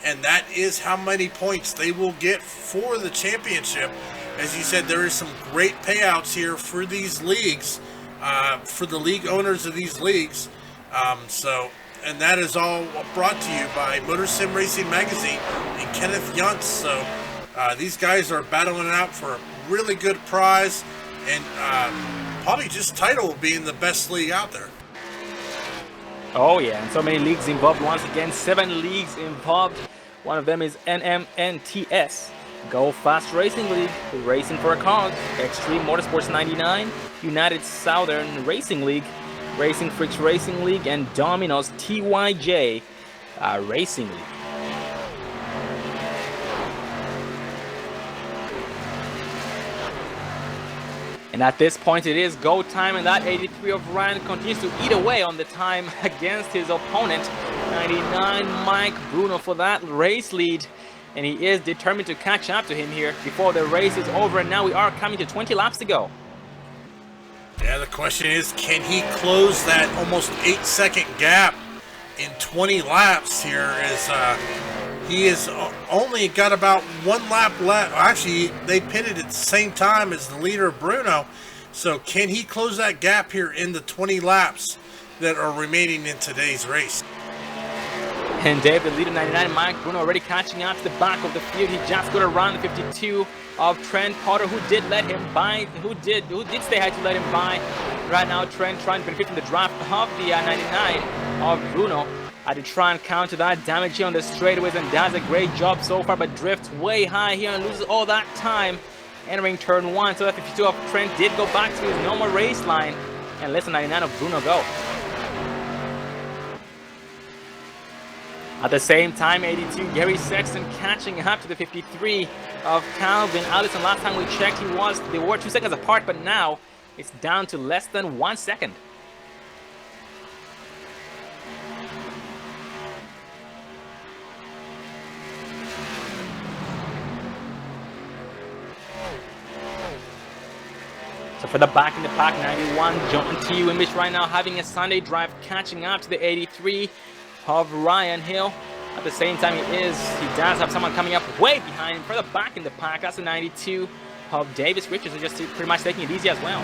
and that is how many points they will get for the championship. As you said, there is some great payouts here for these leagues, for the league owners of these leagues. And that is all brought to you by Motor Sim Racing Magazine and Kenneth Yuntz. So these guys are battling it out for a really good prize, and probably just title being the best league out there. Oh yeah, and so many leagues involved once again. 7 leagues involved. One of them is NMNTS, Go Fast Racing League, Racing for a Cause, Extreme Motorsports 99, United Southern Racing League, Racingfreeks Racing League, and Dominoes TYJ Racing League. And at this point, it is go time, and that 83 of Ryan continues to eat away on the time against his opponent, 99 Mike Bruno, for that race lead. And he is determined to catch up to him here before the race is over. And now we are coming to 20 laps to go. Yeah, the question is, can he close that almost 8-second gap in 20 laps here? As he has only got about 1 lap left. Actually, they pitted at the same time as the leader, Bruno. So can he close that gap here in the 20 laps that are remaining in today's race? And Dave, the leader, 99 Mike Bruno, already catching up to the back of the field. He just got around the 52 of Trent Potter, who did let him by, who did stay high to let him by. Right now, Trent trying to benefit from the draft of the 99 of Bruno. To try and counter that damage here on the straightaways, and does a great job so far, but drifts way high here and loses all that time entering turn 1. So that 52 of Trent did go back to his normal race line and lets the 99 of Bruno go. At the same time, 82 Gary Sexton catching up to the 53 of Calvin Allison. Last time we checked, they were 2 seconds apart, but now it's down to less than 1 second. So for the back in the pack, 91 John T. Wimbish right now having a Sunday drive, catching up to the 83 of Ryan Hill. At the same time, he does have someone coming up way behind him for the back in the pack. That's the 92 of Davis Richards, who's just pretty much taking it easy as well.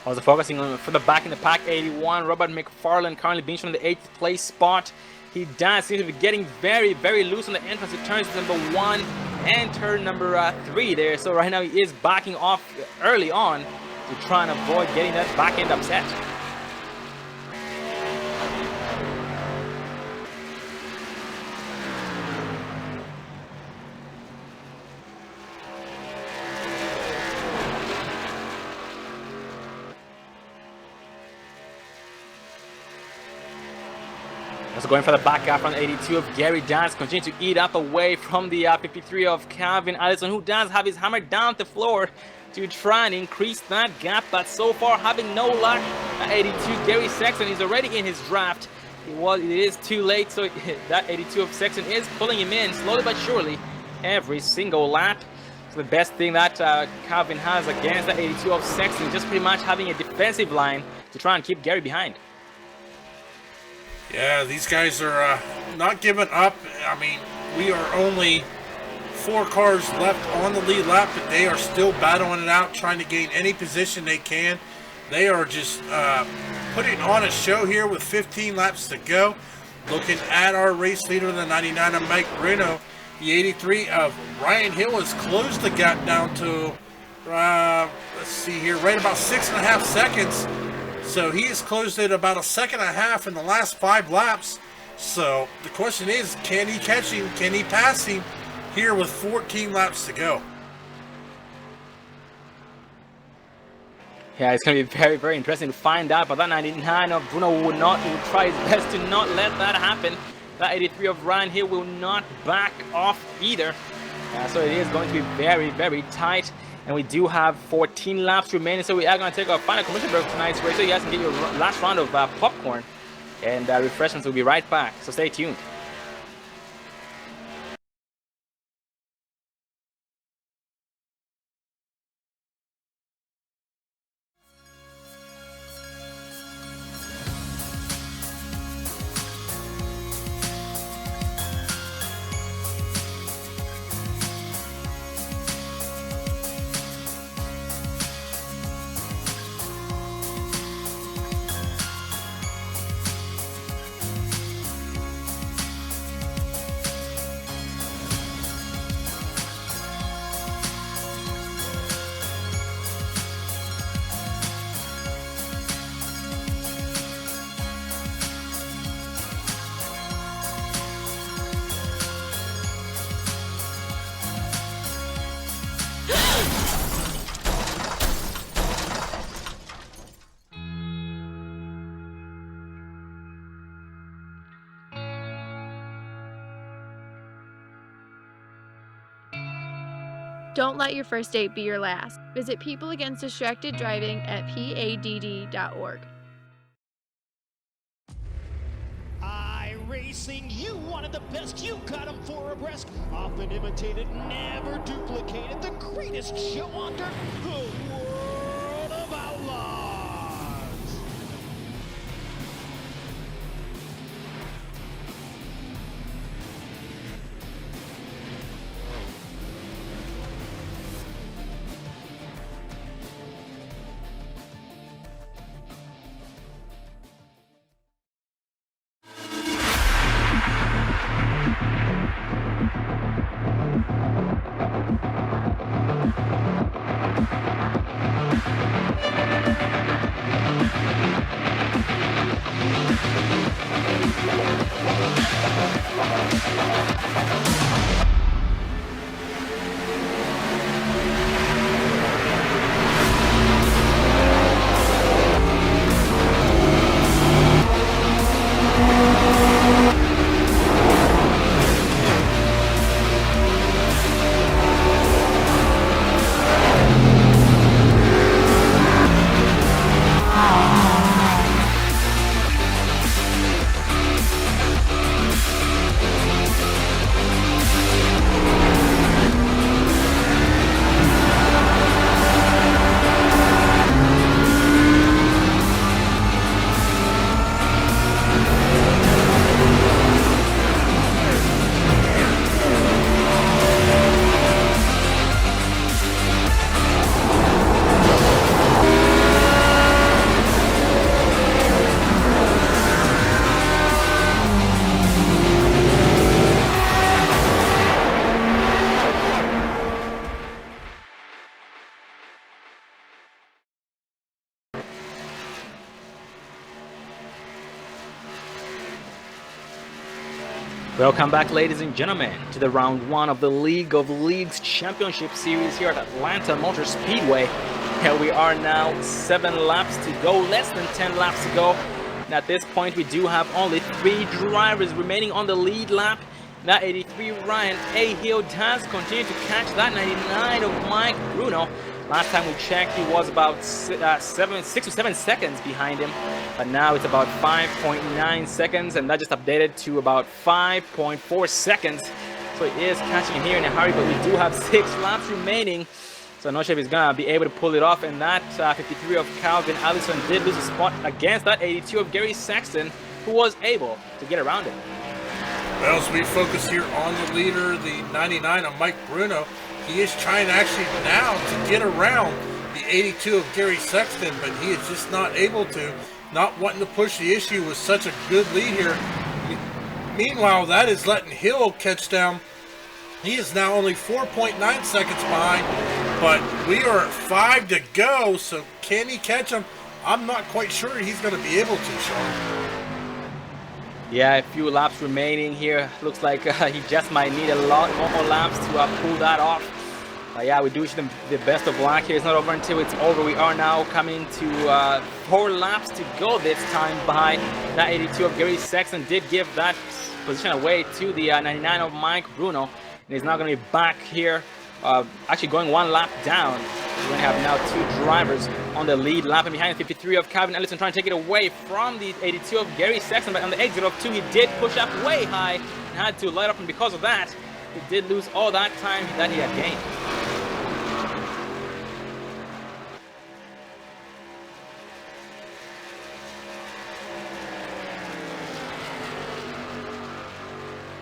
Also focusing on for the back in the pack, 81 Robert McFarland, currently being shown in the 8th place spot. He does seem to be getting very, very loose on the entrance. It turns number 1 and turn number 3 there. So right now he is backing off early on to try and avoid getting that back end upset. Also going for the back half on 82 of Gary Dance, continue to eat up away from the 53 of Calvin Allison, who does have his hammer down the floor to try and increase that gap, but so far having no luck. 82 Gary Sexton is already in his draft. It is too late, so that 82 of Sexton is pulling him in slowly but surely every single lap. So the best thing that Calvin has against that 82 of Sexton is just pretty much having a defensive line to try and keep Gary behind. Yeah, these guys are not giving up. I mean, we are only 4 cars left on the lead lap, but they are still battling it out, trying to gain any position they can. They are just putting on a show here with 15 laps to go. Looking at our race leader, the 99 of Mike Bruno, the 83 of Ryan Hill has closed the gap down to, let's see here, right about 6.5 seconds. So he has closed it about 1.5 seconds in the last 5 laps. So the question is, can he catch him? Can he pass him here with 14 laps to go? Yeah, it's going to be very, very interesting to find out. But that 99 of Bruno will try his best to not let that happen. That 83 of Ryan Hill will not back off either. So it is going to be very, very tight. And we do have 14 laps remaining, so we are going to take our final commercial break for tonight's race, so you guys can get your last round of popcorn and refreshments. Will be right back, so stay tuned. Don't let your first date be your last. Visit People Against Distracted Driving at PADD.org. iRacing, you wanted the best, you got them for abreast. Often imitated, never duplicated. The greatest show on dirt, the world of outlaws. Welcome back, ladies and gentlemen, to the round 1 of the League of Leagues Championship Series here at Atlanta Motor Speedway. Here we are now, 7 laps to go, less than 10 laps to go. And at this point, we do have only 3 drivers remaining on the lead lap. That 83 Ryan A. Hill does continue to catch that 99 of Mike Bruno. Last time we checked, he was about 6 or 7 seconds behind him, but now it's about 5.9 seconds, and that just updated to about 5.4 seconds. So he is catching here in a hurry, but we do have 6 laps remaining. So I'm not sure if he's gonna be able to pull it off. And that 53 of Calvin Allison did lose a spot against that 82 of Gary Sexton, who was able to get around it. Well, as we focus here on the leader, the 99 of Mike Bruno, he is trying actually now to get around the 82 of Gary Sexton, but he is just not able to, not wanting to push the issue with such a good lead here. Meanwhile, that is letting Hill catch down. He is now only 4.9 seconds behind, but we are at 5 to go, so can he catch him? I'm not quite sure he's going to be able to, Sean. Yeah, a few laps remaining here. Looks like he just might need a lot more laps to pull that off. Yeah, we do wish them the best of luck here. It's not over until it's over. We are now coming to 4 laps to go this time by that 82 of Gary Sexton. Did give that position away to the 99 of Mike Bruno. And he's now going to be back here, actually going 1 lap down. We're going to have now 2 drivers on the lead lap, and behind the 53 of Calvin Ellison trying to take it away from the 82 of Gary Sexton. But on the exit of 2, he did push up way high and had to light up, and because of that, he did lose all that time that he had gained.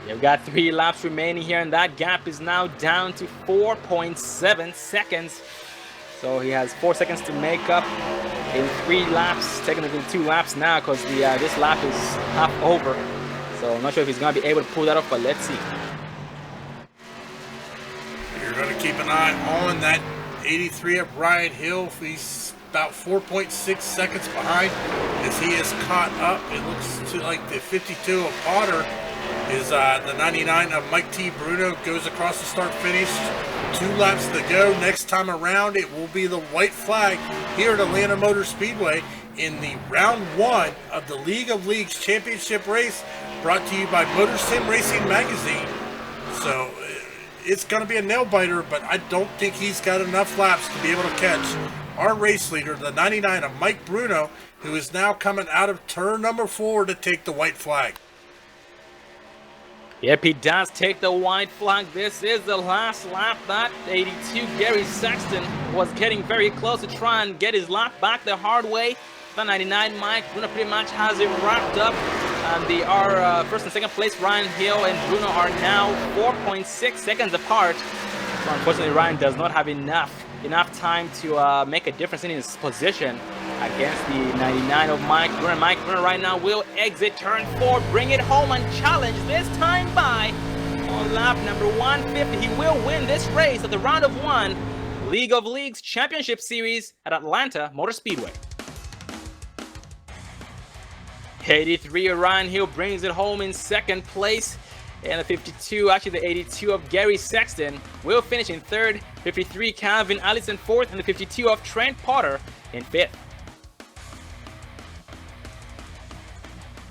We've got 3 laps remaining here, and that gap is now down to 4.7 seconds. So he has 4 seconds to make up in 3 laps, technically 2 laps now, because this lap is half over. So I'm not sure if he's going to be able to pull that off, but let's see. You're going to keep an eye on that 83 of Ryan Hill. He's about 4.6 seconds behind as he is caught up. It looks to like the 52 of Potter is the 99 of Mike T. Bruno goes across the start finish. 2 laps to go. Next time around, it will be the white flag here at Atlanta Motor Speedway in the round 1 of the League of Leagues Championship race, brought to you by Motor Sim Racing Magazine. So it's going to be a nail biter, but I don't think he's got enough laps to be able to catch our race leader, the 99 of Mike Bruno, who is now coming out of turn number 4 to take the white flag. Yep, he does take the white flag. This is the last lap. That 82 Gary Sexton was getting very close to try and get his lap back the hard way. The 99 Mike Bruno pretty much has it wrapped up. And our first and second place, Ryan Hill and Bruno, are now 4.6 seconds apart. So unfortunately, Ryan does not have enough time to make a difference in his position against the 99 of Mike Bruno. Mike Bruno right now will exit turn 4, bring it home and challenge this time by on lap number 150. He will win this race at the round of 1 League of Leagues Championship Series at Atlanta Motor Speedway. 83 Ryan Hill brings it home in second place. And the 52, actually the 82 of Gary Sexton will finish in third. 53 Calvin Allison fourth, and the 52 of Trent Potter in fifth.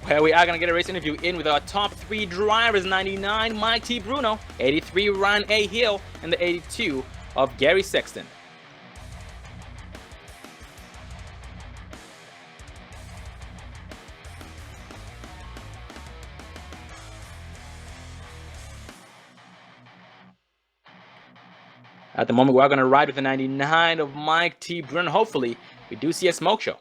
Well, we are going to get a race interview in with our top 3 drivers: 99 Mike T. Bruno, 83 Ryan A. Hill, and the 82 of Gary Sexton. At the moment, we're going to ride with the 99 of Mike T. Bruno. Hopefully, we do see a smoke show.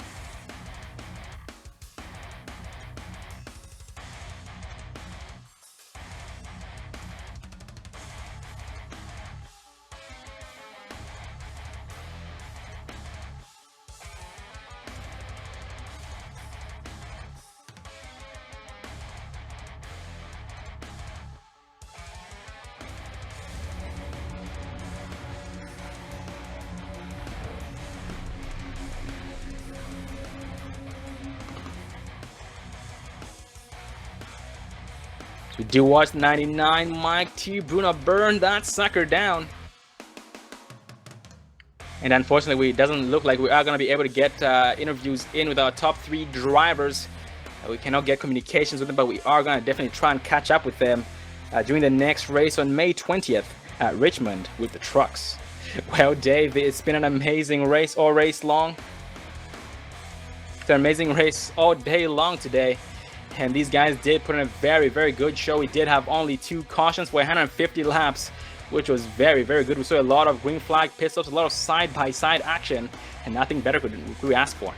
We do watch 99 Mike T. Bruno burn that sucker down. And unfortunately, it doesn't look like we are going to be able to get interviews in with our top 3 drivers. We cannot get communications with them, but we are going to definitely try and catch up with them during the next race on May 20th at Richmond with the trucks. Well, Dave, it's been an amazing race all race long. It's an amazing race all day long today. And these guys did put in a very, very good show. We did have only 2 cautions for 150 laps, which was very, very good. We saw a lot of green flag pit stops, a lot of side-by-side action, and nothing better could we ask for.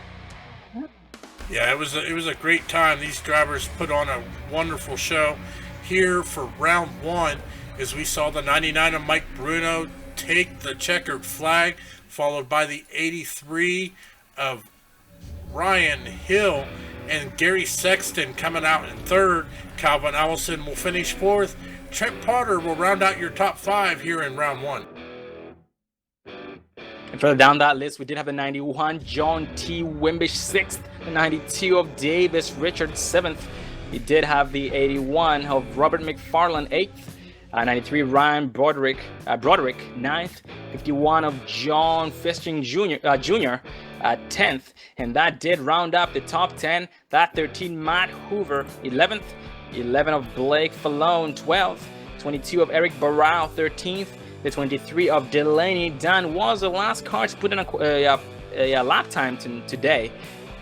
Yeah, it was a great time. These drivers put on a wonderful show here for round 1 as we saw the 99 of Mike Bruno take the checkered flag, followed by the 83 of Ryan Hill and Gary Sexton coming out in 3rd. Calvin Allison will finish 4th. Trent Potter will round out your top 5 here in round 1. And further down that list, we did have the 91, John T. Wimbish 6th, the 92 of Davis Richard 7th. We did have the 81 of Robert McFarland 8th, 93 Ryan Broderick 9th, 51 of John Fisting Jr. 10th, and that did round up the top 10. That 13 Matt Hoover 11th, 11 of Blake Falone 12th, 22 of Eric Barrow 13th. The 23 of Delaney Dunn was the last car to put in a lap time today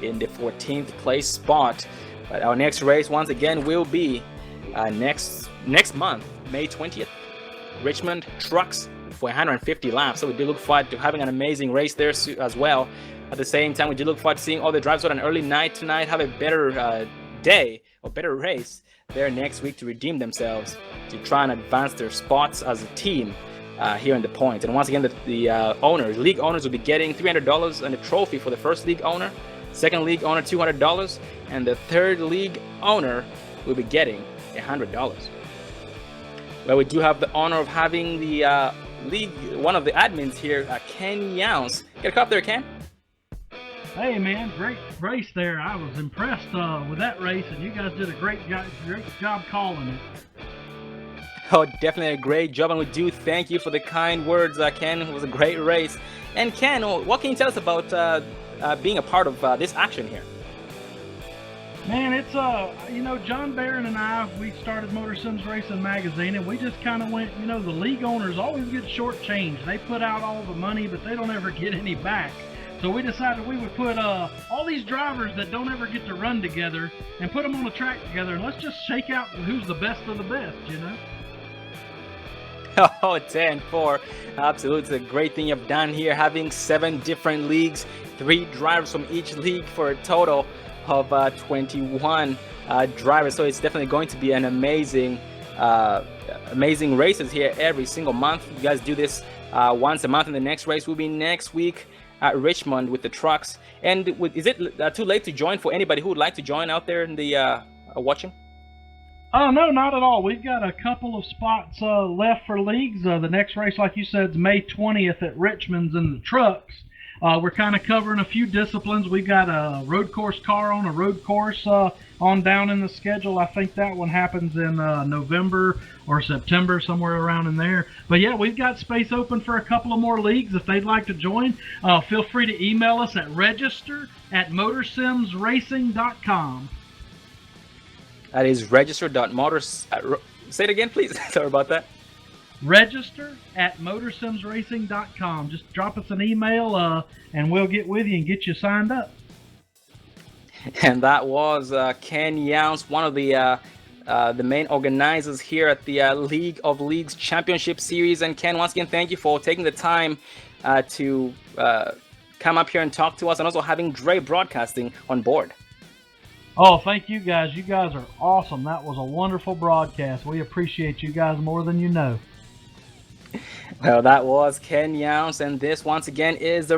in the 14th place spot. But our next race, once again, will be next month, May 20th. Richmond Trucks for 150 laps. So we do look forward to having an amazing race there as well. At the same time, we do look forward to seeing all the drivers on an early night tonight, have a better day or better race there next week to redeem themselves, to try and advance their spots as a team here in the points. And once again, the league owners will be getting $300 and a trophy for the first league owner, second league owner $200, and the third league owner will be getting $100. Well, we do have the honor of having the one of the admins here, Ken Younds. Get a cup there, Ken. Hey man, great race there. I was impressed with that race, and you guys did a great job calling it. Oh, definitely a great job, and we do thank you for the kind words, Ken. It was a great race. And Ken, what can you tell us about being a part of this action here? Man, it's John Barron and I, we started Motor Sims Racing Magazine, and we just kind of went, the league owners always get shortchanged. They put out all the money, but they don't ever get any back. So we decided we would put all these drivers that don't ever get to run together and put them on the track together, and let's just shake out who's the best of the best, Oh, 10-4. Absolutely. It's a great thing you've done here, having 7 different leagues, 3 drivers from each league for a total of 21 drivers. So it's definitely going to be an amazing races here every single month. You guys do this once a month, and the next race will be next week at Richmond with the trucks. And is it too late to join for anybody who would like to join out there in the watching? Oh, no, not at all. We've got a couple of spots left for leagues. The next race, like you said, is May 20th at Richmond's in the trucks. We're kind of covering a few disciplines. We've got a road course car on a road course on down in the schedule. I think that one happens in November or September, somewhere around in there. But yeah, we've got space open for a couple of more leagues. If they'd like to join, feel free to email us at register@motorsimsracing.com. That is register.motors. Say it again, please. Sorry about that. Register@motorsimsracing.com. Just drop us an email, and we'll get with you and get you signed up. And that was Ken Younds, one of the main organizers here at the League of Leagues Championship Series. And Ken, once again, thank you for taking the time to come up here and talk to us, and also having Dre Broadcasting on board. Oh, thank you guys. You guys are awesome. That was a wonderful broadcast. We appreciate you guys more than you know. Well, that was Ken Younds, and this once again is the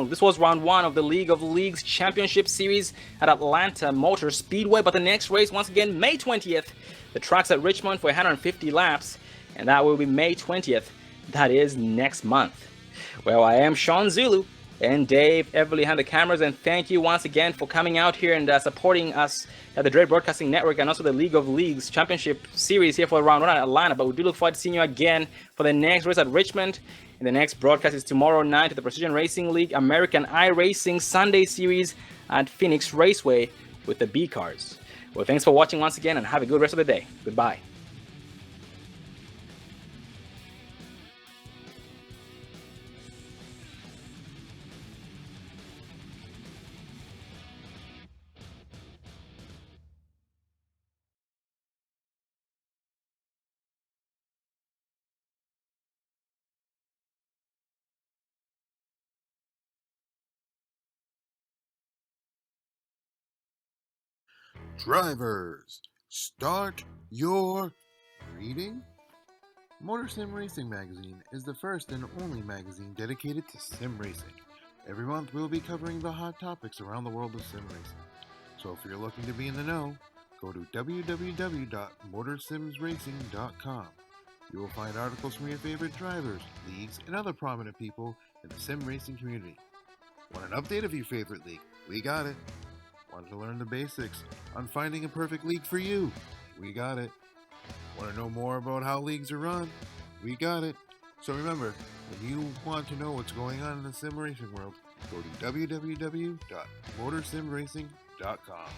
this was round 1 of the League of Leagues Championship Series at Atlanta Motor Speedway. But the next race, once again, May 20th, the track's at Richmond for 150 laps, and that will be May 20th. That is next month. Well, I am Sean Zulu, and Dave Everly behind the cameras, and thank you once again for coming out here and supporting us at the Dre Broadcasting Network and also the League of Leagues Championship Series here for round 1 at Atlanta. But we do look forward to seeing you again for the next race at Richmond. And the next broadcast is tomorrow night at the Precision Racing League American iRacing Sunday Series at Phoenix Raceway with the B cars. Well, thanks for watching once again, and have a good rest of the day. Goodbye. Drivers, start your reading. Motor Sim Racing Magazine is the first and only magazine dedicated to sim racing. Every month we'll be covering the hot topics around the world of sim racing. So if you're looking to be in the know, go to www.motorsimsracing.com. You will find articles from your favorite drivers, leagues, and other prominent people in the sim racing community. Want an update of your favorite league? We got it. Want to learn the basics on finding a perfect league for you? We got it. Want to know more about how leagues are run? We got it. So remember, when you want to know what's going on in the sim racing world, go to www.motorsimracing.com.